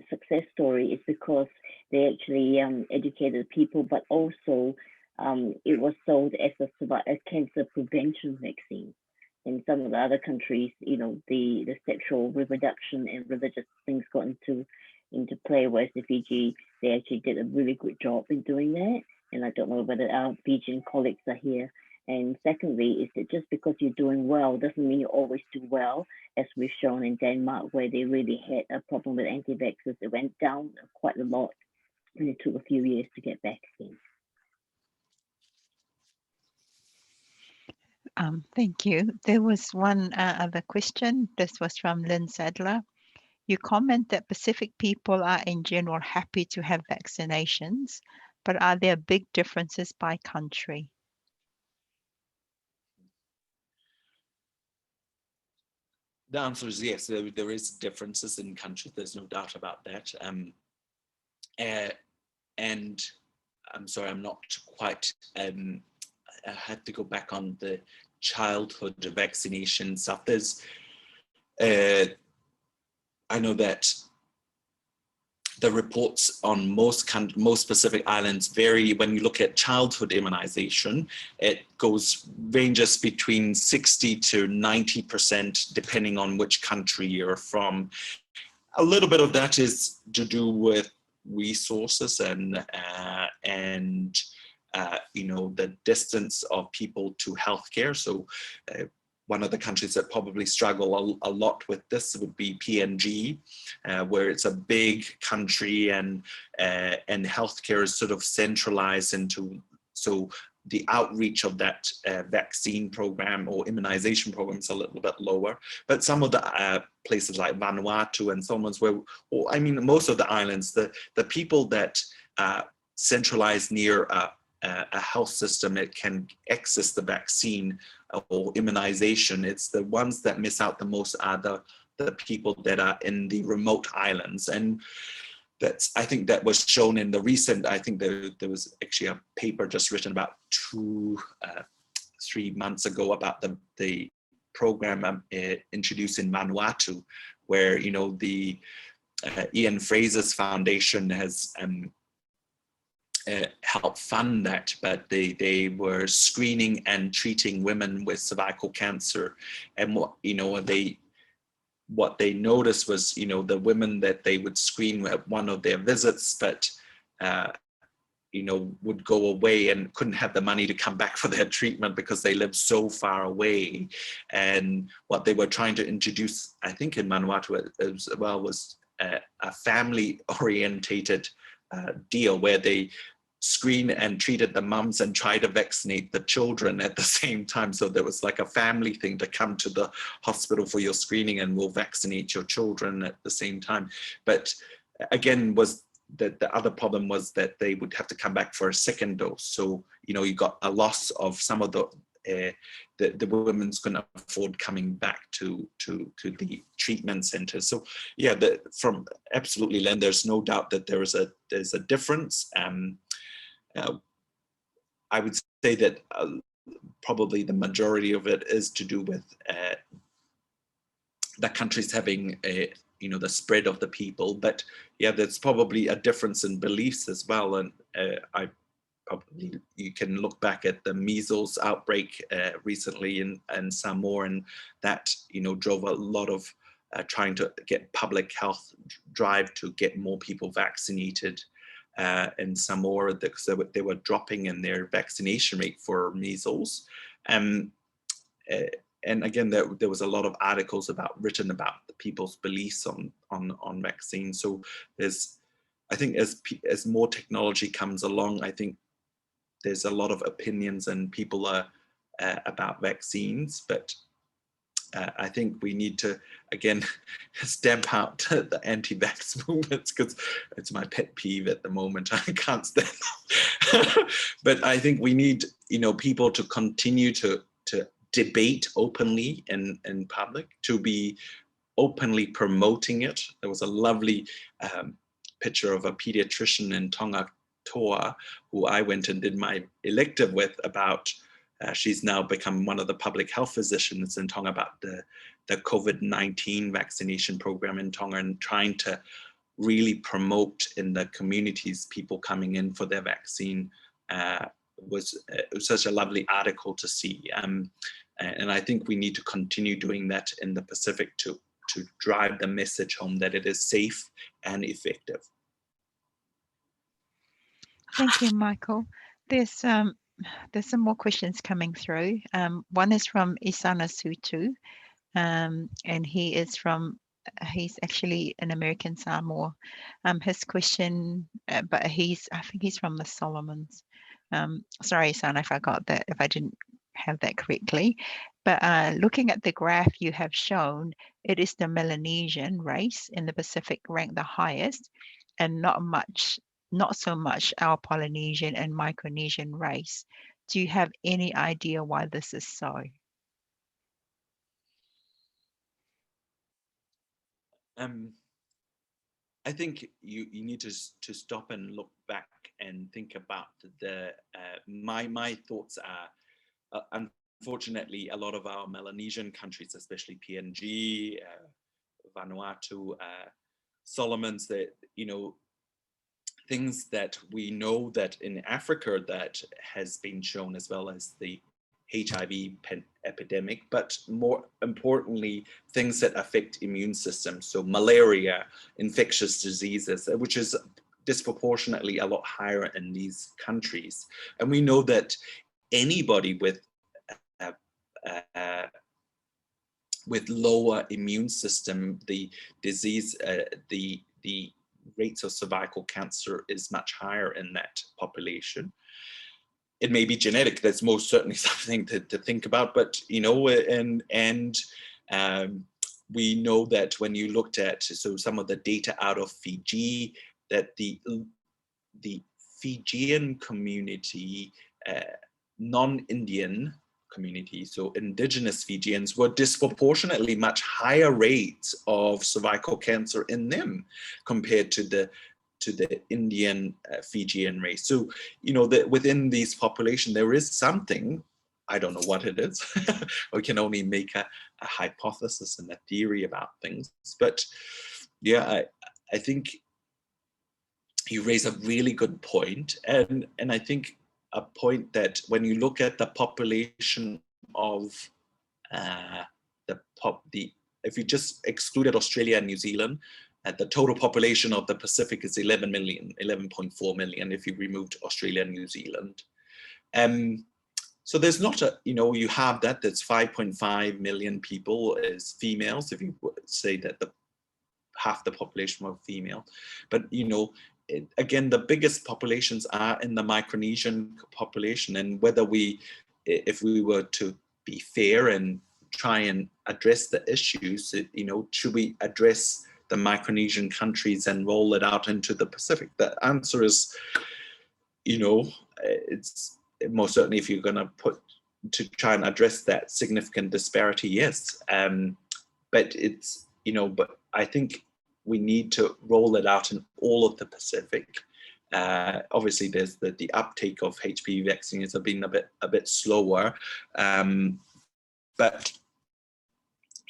success story is because they actually educated people, but also it was sold as a cancer prevention vaccine. In some of the other countries, the sexual reproduction and religious things got into play, whereas the Fiji, they actually did a really good job in doing that. And I don't know whether our Fijian colleagues are here And secondly, is that just because you're doing well doesn't mean you always do well, as we've shown in Denmark, where they really had a problem with anti-vaxxers. It went down quite a lot, and it took a few years to get back again. Thank you. There was one other question. This was from Lynn Sadler. You comment that Pacific people are in general happy to have vaccinations, but are there big differences by country? The answer is yes, there is differences in countries, there's no doubt about that. And I'm sorry, I'm not quite, I had to go back on the childhood vaccination stuff. There's, I know that the reports on most Pacific islands vary. When you look at childhood immunization, it ranges between 60 to 90%, depending on which country you're from. A little bit of that is to do with resources and you know, the distance of people to healthcare. So one of the countries that probably struggle a lot with this would be PNG, where it's a big country and healthcare is sort of centralized into, so the outreach of that vaccine program or immunization program is a little bit lower. But some of the places like Vanuatu and so on, where, or I mean, most of the islands, the people that centralize near a health system that can access the vaccine or immunization, it's the ones that miss out the most are the people that are in the remote islands. And I think that was shown in the recent, I think there was actually a paper just written about 3 months ago about the program introduced in Vanuatu, where, you know, the Ian Fraser's Foundation has help fund that, but they were screening and treating women with cervical cancer. And what they noticed was, you know, the women that they would screen at one of their visits, but you know, would go away and couldn't have the money to come back for their treatment because they lived so far away. And what they were trying to introduce, I think in Vanuatu as well, was a family orientated deal where they screen and treated the mums and try to vaccinate the children at the same time. So there was like a family thing to come to the hospital for your screening and we'll vaccinate your children at the same time. But again, was that the other problem was that they would have to come back for a second dose. So, you know, you got a loss of some of the women's couldn't afford coming back to the treatment center. So yeah, from absolutely, Len, there's no doubt that there's a difference. I would say that probably the majority of it is to do with the countries having you know, the spread of the people. But yeah, there's probably a difference in beliefs as well. And you can look back at the measles outbreak recently in Samoa, and that, you know, drove a lot of trying to get public health drive to get more people vaccinated in Samoa, because they were dropping in their vaccination rate for measles. And again, there was a lot of articles written about the people's beliefs on vaccines. So I think as more technology comes along, I think there's a lot of opinions and people are about vaccines, but I think we need to, again, stamp out the anti-vax movements, because it's my pet peeve at the moment. I can't stand them. But I think we need, you know, people to continue to debate openly in public, to be openly promoting it. There was a lovely picture of a pediatrician in Tonga, Toa, who I went and did my elective with about, she's now become one of the public health physicians in Tonga, about the COVID-19 vaccination program in Tonga, and trying to really promote in the communities people coming in for their vaccine. It was such a lovely article to see. And I think we need to continue doing that in the Pacific to drive the message home that it is safe and effective. Thank you, Michael. There's there's some more questions coming through. One is from Isana Sutu, and he's actually an American Samoa. His question, but I think he's from the Solomons. Sorry, Isana, if I didn't have that correctly. But looking at the graph you have shown, it is the Melanesian race in the Pacific ranked the highest, and not so much our Polynesian and Micronesian race. Do you have any idea why this is so? I think you need to stop and look back and think about my thoughts are, unfortunately, a lot of our Melanesian countries, especially PNG, Vanuatu, Solomons, that, things that we know that in Africa that has been shown, as well as the HIV epidemic, but more importantly, things that affect immune systems. So malaria, infectious diseases, which is disproportionately a lot higher in these countries. And we know that anybody with lower immune system, the disease, the rates of cervical cancer is much higher in that population. It may be genetic. That's most certainly something to think about. But we know that when you looked at some of the data out of Fiji, that the Fijian community, non-Indian community, so indigenous Fijians, were disproportionately much higher rates of cervical cancer in them compared to the Indian Fijian race. So, that within these population, there is something, I don't know what it is. We can only make a hypothesis and a theory about things. But yeah, I think you raise a really good point. And I think a point that when you look at the population of if you just excluded Australia and New Zealand, the total population of the Pacific is 11.4 million if you removed Australia and New Zealand. So there's not you have that's 5.5 million people as females, if you say that half the population were female. But, again, the biggest populations are in the Micronesian population. And if we were to be fair and try and address the issues, should we address the Micronesian countries and roll it out into the Pacific? The answer is, it's most certainly, if you're going to try and address that significant disparity, yes. But it's, but I think we need to roll it out in all of the Pacific. Obviously, there's the uptake of HPV vaccines have been a bit slower, but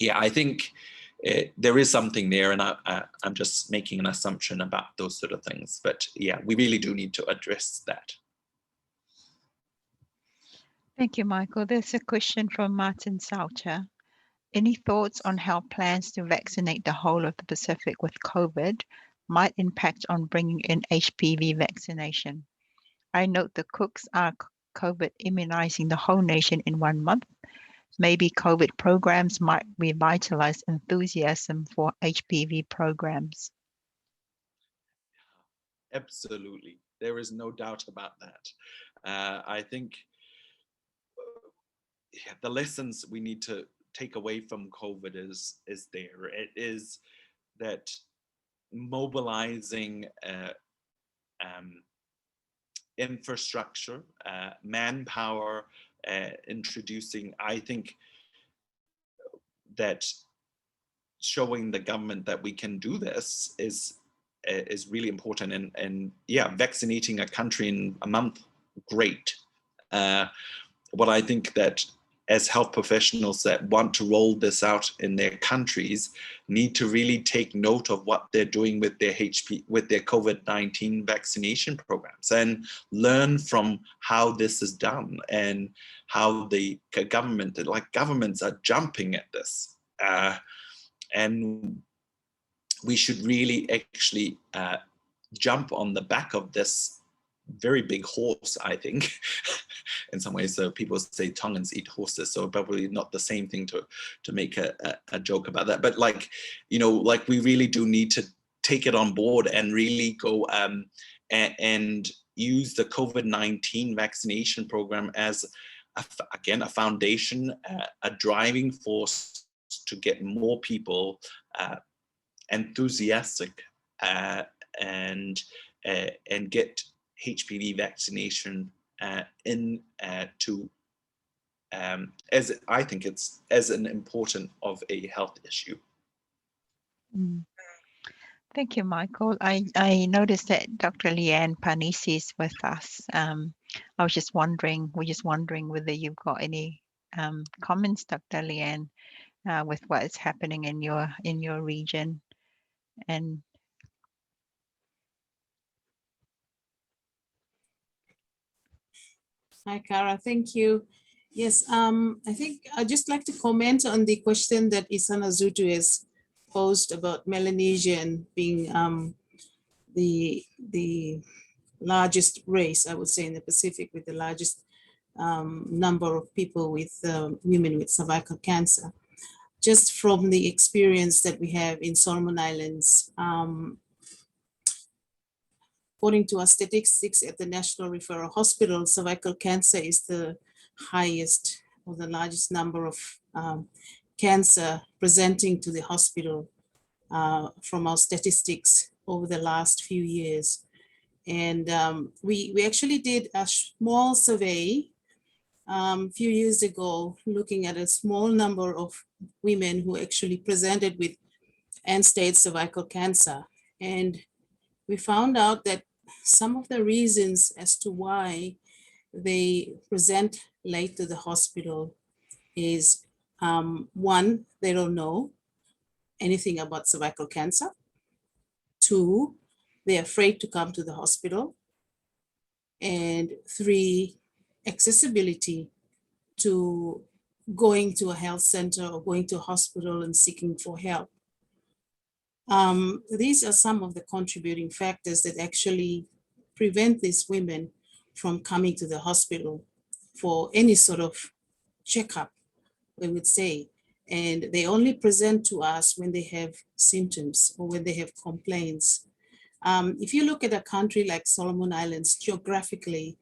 yeah, I think there is something there, and I'm just making an assumption about those sort of things. But yeah, we really do need to address that. Thank you, Michael. There's a question from Martin Sauter. Any thoughts on how plans to vaccinate the whole of the Pacific with COVID might impact on bringing in HPV vaccination? I note the Cooks are COVID immunizing the whole nation in 1 month. Maybe COVID programs might revitalize enthusiasm for HPV programs. Absolutely. There is no doubt about that. I think the lessons we need to take away from COVID is there. It is that mobilizing infrastructure, manpower, introducing, I think that showing the government that we can do this is really important. And yeah, vaccinating a country in a month, great. What I think that as health professionals that want to roll this out in their countries need to really take note of what they're doing with their COVID-19 vaccination programs and learn from how this is done and how the governments are jumping at this. And we should really actually jump on the back of this very big horse, I think, in some ways. So people say Tongans eat horses, so probably not the same thing to make a joke about that. But like, you know, like we really do need to take it on board and really go and use the COVID-19 vaccination program as again a foundation, a driving force to get more people enthusiastic and get HPV vaccination to as I think it's as an important of a health issue. Mm. Thank you, Michael. I noticed that Dr. Leanne Panisi is with us. I was just wondering, we're just wondering whether you've got any comments, Dr. Leanne, with what is happening in your region. And hi, Cara, thank you. Yes, I think I'd just like to comment on the question that Isana Zutu has posed about Melanesian being the largest race, I would say, in the Pacific, with the largest number of people with women with cervical cancer. Just from the experience that we have in Solomon Islands, according to our statistics at the National Referral Hospital, cervical cancer is the highest or the largest number of cancer presenting to the hospital from our statistics over the last few years. And we actually did a small survey a few years ago, looking at a small number of women who actually presented with end-stage cervical cancer. And we found out that some of the reasons as to why they present late to the hospital is one, they don't know anything about cervical cancer. Two, they're afraid to come to the hospital. And three, accessibility to going to a health center or going to a hospital and seeking for help. These are some of the contributing factors that actually prevent these women from coming to the hospital for any sort of checkup, we would say. And they only present to us when they have symptoms or when they have complaints. If you look at a country like Solomon Islands, geographically,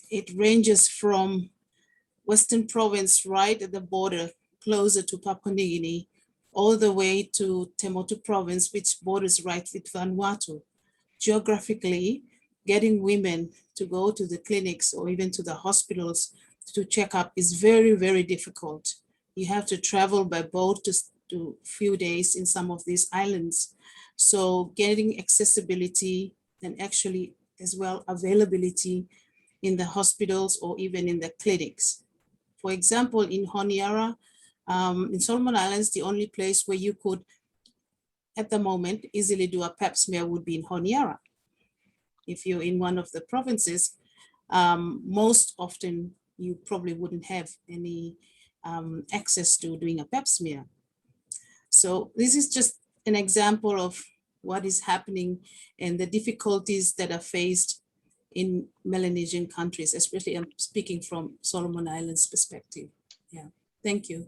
it ranges from Western Province right at the border, closer to Papua New Guinea, all the way to Temotu Province, which borders right with Vanuatu. Geographically, getting women to go to the clinics or even to the hospitals to check up is very, very difficult. You have to travel by boat to few days in some of these islands. So getting accessibility and actually as well availability in the hospitals or even in the clinics. For example, in Honiara, in Solomon Islands, the only place where you could, at the moment, easily do a pap smear would be in Honiara. If you're in one of the provinces, most often you probably wouldn't have any access to doing a pap smear. So this is just an example of what is happening and the difficulties that are faced in Melanesian countries, especially I'm speaking from Solomon Islands perspective. Yeah, thank you.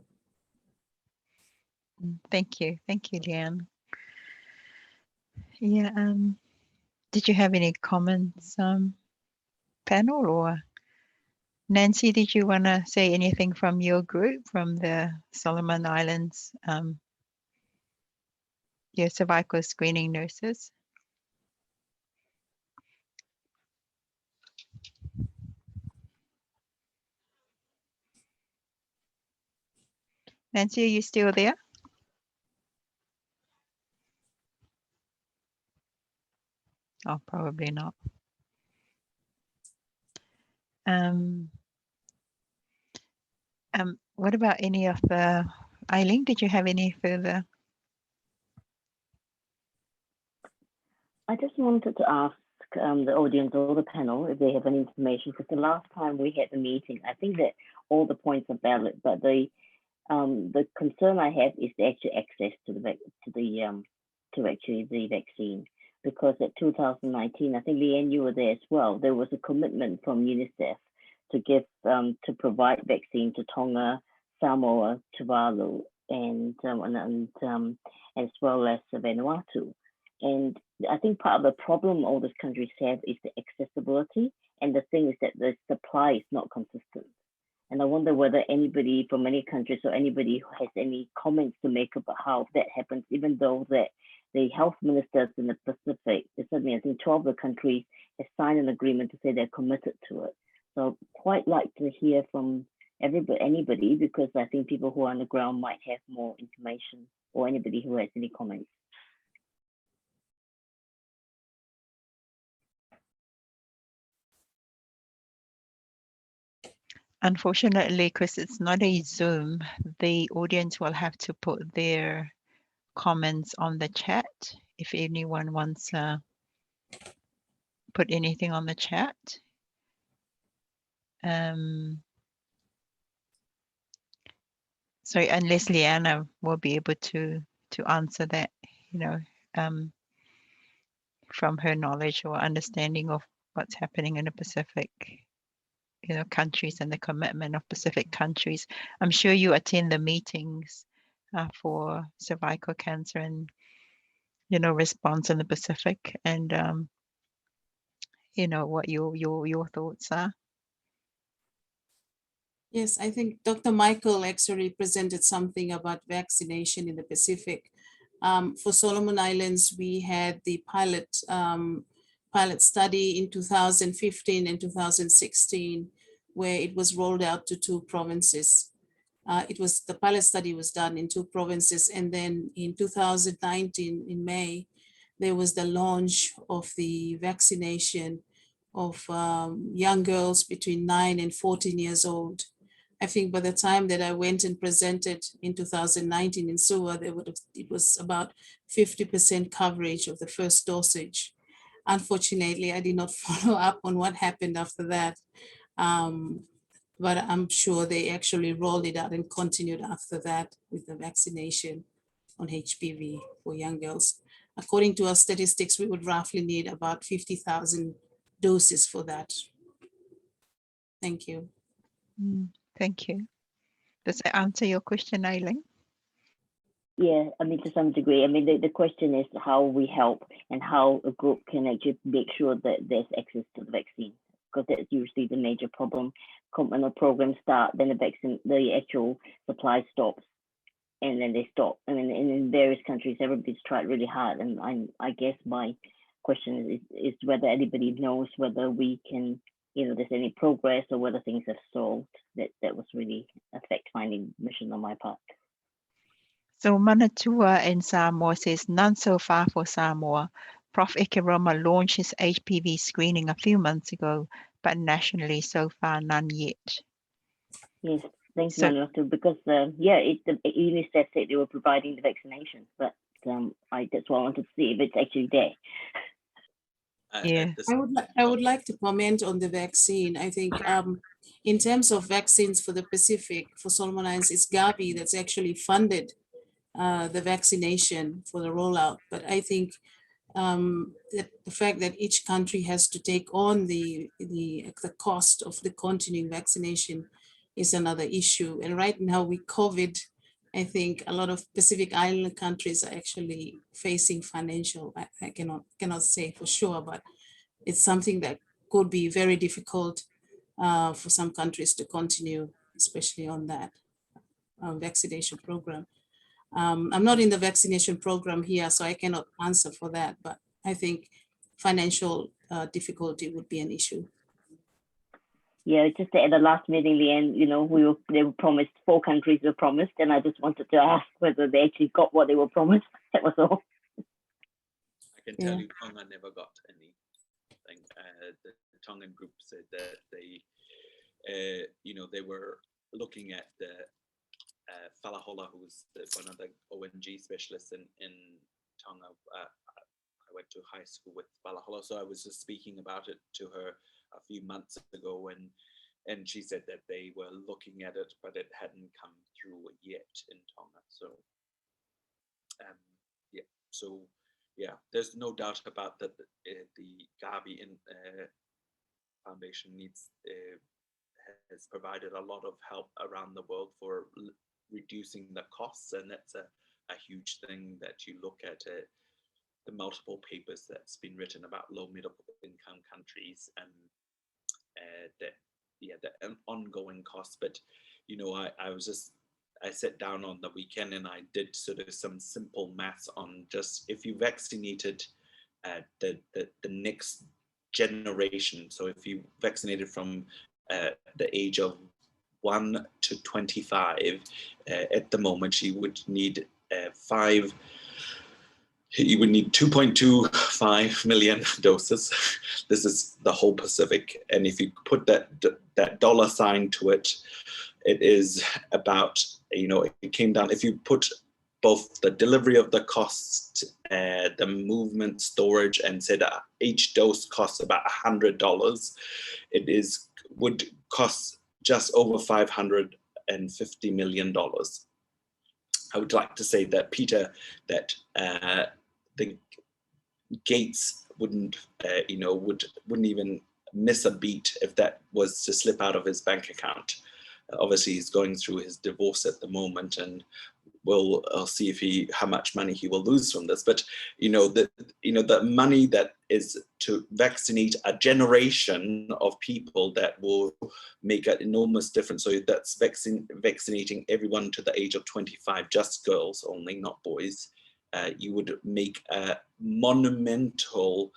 thank you, Leanne. Yeah, did you have any comments, panel, or Nancy, did you want to say anything from your group, from the Solomon Islands, your cervical screening nurses? Nancy, are you still there? Oh, probably not. What about any of the, Eileen, did you have any further? I just wanted to ask the audience or the panel if they have any information, because the last time we had the meeting, I think that all the points are valid, but the concern I have is the actual access to the vaccine, because at 2019, I think Leanne, you were there as well, there was a commitment from UNICEF to give to provide vaccine to Tonga, Samoa, Tuvalu, and as well as Vanuatu. And I think part of the problem all these countries have is the accessibility, and the thing is that the supply is not consistent. And I wonder whether anybody from any countries or anybody who has any comments to make about how that happens, even though that the health ministers in the Pacific, certainly I think 12 of the countries have signed an agreement to say they're committed to it. So quite like to hear from anybody, because I think people who are on the ground might have more information, or anybody who has any comments. Unfortunately, because it's not a Zoom, the audience will have to put their comments on the chat. If anyone wants to put anything on the chat. So unless Leanna will be able to answer that, you know, from her knowledge or understanding of what's happening in the Pacific, you know, countries and the commitment of Pacific countries. I'm sure you attend the meetings for cervical cancer and, you know, response in the Pacific, and you know what your thoughts are. Yes, I think Dr. Michael actually presented something about vaccination in the Pacific. For Solomon Islands, we had the pilot study in 2015 and 2016, where it was rolled out to 2 provinces. The pilot study was done in 2 provinces, and then in 2019, in May, there was the launch of the vaccination of young girls between 9 and 14 years old. I think by the time that I went and presented in 2019 in SUA, it was about 50% coverage of the first dosage. Unfortunately, I did not follow up on what happened after that. But I'm sure they actually rolled it out and continued after that with the vaccination on HPV for young girls. According to our statistics, we would roughly need about 50,000 doses for that. Thank you. Thank you. Does that answer your question, Aileen? Yeah, I mean, to some degree. I mean, the question is how we help and how a group can actually make sure that there's access to the vaccine, because that's usually the major problem. When a program starts, then the actual supply stops, and then they stop. I mean, in various countries, everybody's tried really hard, and I guess my question is whether anybody knows whether we can, you know, there's any progress or whether things have stalled. That was really a fact-finding mission on my part. So Manatua in Samoa says, none so far for Samoa. Prof. Ikiroma launched his HPV screening a few months ago, but nationally so far none yet. Yes, thanks, So- Manuatu, because UNICEF said they were providing the vaccination, but that's what I wanted to see if it's actually there. Yeah. I would like to comment on the vaccine. I think in terms of vaccines for the Pacific, for Solomon Islands, it's Gavi that's actually funded the vaccination for the rollout. But I think that the fact that each country has to take on the cost of the continuing vaccination is another issue. And right now with COVID, I think a lot of Pacific Island countries are actually facing financial, I cannot say for sure, but it's something that could be very difficult for some countries to continue, especially on that vaccination program. I'm not in the vaccination program here, so I cannot answer for that, but I think financial difficulty would be an issue. Yeah, just at the last meeting, Leanne, you know, they were promised, 4 countries were promised, and I just wanted to ask whether they actually got what they were promised. That was all. I can tell you Tonga never got anything. The Tongan group said that they, you know, they were looking at the Falahola, who's one of the ONG specialists in Tonga. I went to high school with Falahola, so I was just speaking about it to her a few months ago, and she said that they were looking at it, but it hadn't come through yet in Tonga. So there's no doubt about that. The Gavi Foundation has provided a lot of help around the world for reducing the costs, and that's a huge thing that you look at the multiple papers that's been written about low middle income countries and the ongoing costs. But I sat down on the weekend and I did sort of some simple maths on just if you vaccinated the next generation. So if you vaccinated from the age of 1 to 25, at the moment you would need 2.25 million doses. This is the whole Pacific. And if you put that dollar sign to it, it is about, it came down, if you put both the delivery of the cost, the movement, storage, and said each dose costs about $100, would cost just over $550 million. I would like to say that, Peter, that the Gates wouldn't even miss a beat if that was to slip out of his bank account. Obviously, he's going through his divorce at the moment, and I'll see how much money he will lose from this. But the money that is to vaccinate a generation of people that will make an enormous difference. So that's vaccinating everyone to the age of 25, just girls only, not boys. You would make a monumental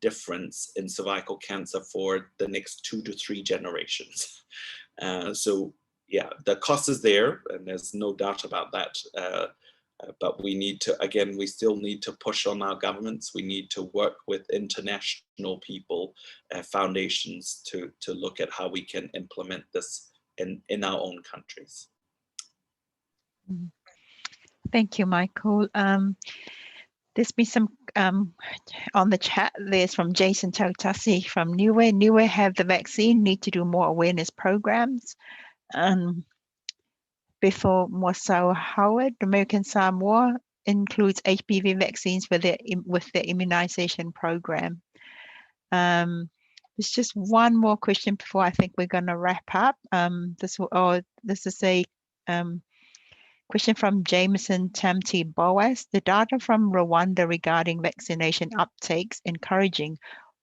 difference in cervical cancer for the next 2 to 3 generations. So yeah, the cost is there, and there's no doubt about that. But we still need to push on our governments. We need to work with international people, foundations to look at how we can implement this in our own countries. Thank you, Michael. There's been some on the chat. There's from Jason Tautasi from Niue. Niue have the vaccine, need to do more awareness programs. Before Mosau Howard, American Samoa includes HPV vaccines with their immunization program. There's just one more question before I think we're going to wrap up. This is a question from Jameson Tamti Boas. The data from Rwanda regarding vaccination uptakes encouraging.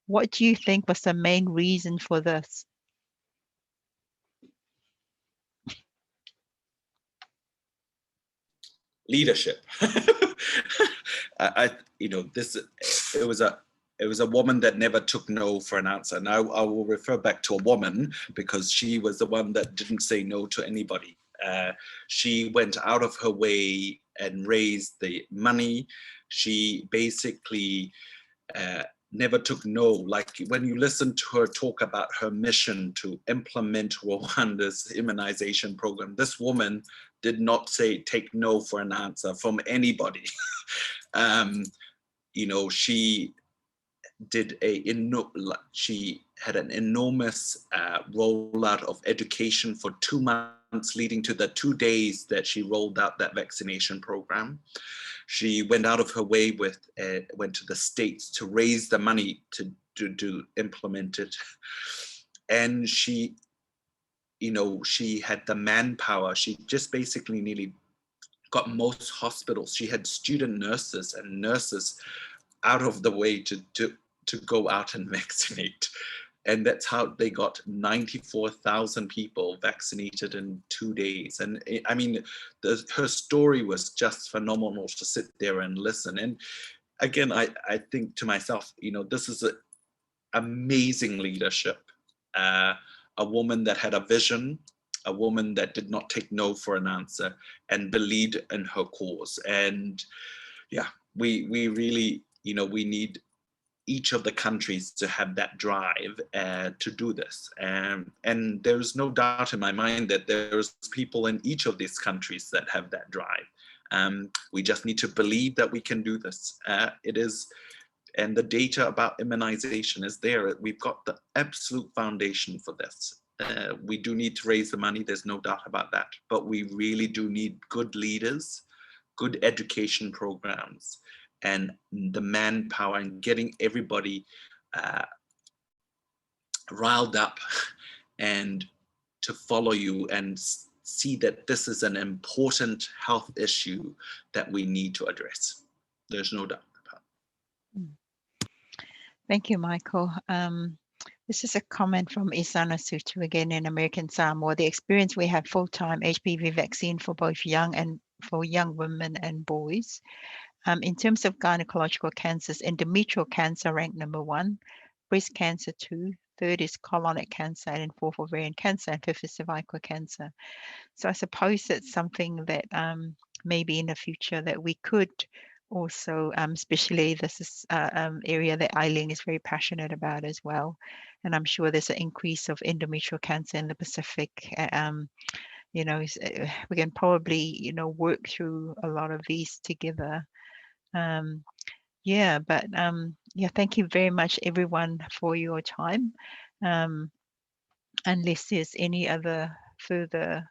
What do you think was the main reason for this? Leadership. It was a woman that never took no for an answer. Now I will refer back to a woman because she was the one that didn't say no to anybody. She went out of her way and raised the money. She basically never took no. Like when you listen to her talk about her mission to implement Rwanda's immunization program, this woman did not take no for an answer from anybody. She she had an enormous rollout of education for 2 months leading to the 2 days that she rolled out that vaccination program. She went out of her way went to the States to raise the money to implement it. And she had the manpower. She just basically nearly got most hospitals. She had student nurses and nurses out of the way to go out and vaccinate. And that's how they got 94,000 people vaccinated in 2 days. And I mean, her story was just phenomenal to sit there and listen. And again, I think to myself, this is amazing leadership. A woman that had a vision, a woman that did not take no for an answer and believed in her cause. And yeah, we really, we need each of the countries to have that drive to do this. And there's no doubt in my mind that there's people in each of these countries that have that drive. We just need to believe that we can do this. And the data about immunization is there. We've got the absolute foundation for this. We do need to raise the money, there's no doubt about that. But we really do need good leaders, good education programs, and the manpower and getting everybody riled up and to follow you and see that this is an important health issue that we need to address. There's no doubt about it. Thank you, Michael. This is a comment from Isana Sutu again in American Samoa. The experience we had full-time HPV vaccine for both young women and boys. In terms of gynecological cancers, endometrial cancer ranked number 1, breast cancer 2, 3rd is colonic cancer, and 4th ovarian cancer, and 5th is cervical cancer. So I suppose it's something that maybe in the future that we could also, especially this is area that Eileen is very passionate about as well. And I'm sure there's an increase of endometrial cancer in the Pacific. We can probably, work through a lot of these together. Thank you very much, everyone, for your time. Unless there's any other further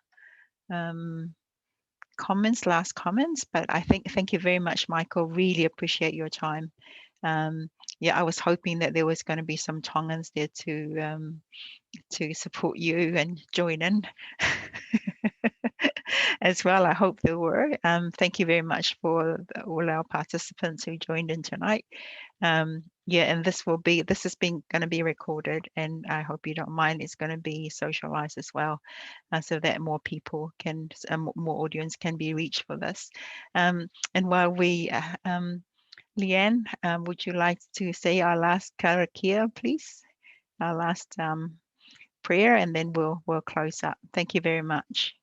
last comments, but I thank you very much, Michael. Really appreciate your time. I was hoping that there was going to be some Tongans there to support you and join in as well. I hope there were. Thank you very much for all our participants who joined in tonight. And this is going to be recorded, and I hope you don't mind. It's going to be socialized as well, so that more people can, more audience can be reached for this. And while we, Leanne, would you like to say our last karakia, please? Our last prayer, and then we'll close up. Thank you very much.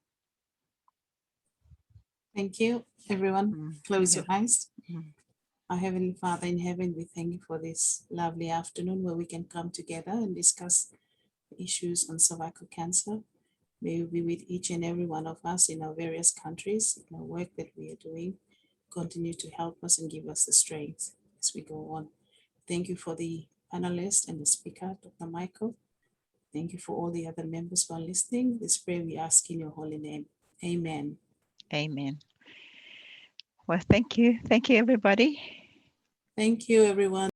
Thank you, everyone. Close your eyes. Mm. Our Heavenly Father in heaven, we thank you for this lovely afternoon where we can come together and discuss issues on cervical cancer. May you be with each and every one of us in our various countries, in our work that we are doing. Continue to help us and give us the strength as we go on. Thank you for the panelists and the speaker, Dr. Michael. Thank you for all the other members who are listening. This prayer we ask in your holy name. Amen. Amen. Well, thank you. Thank you, everybody. Thank you, everyone.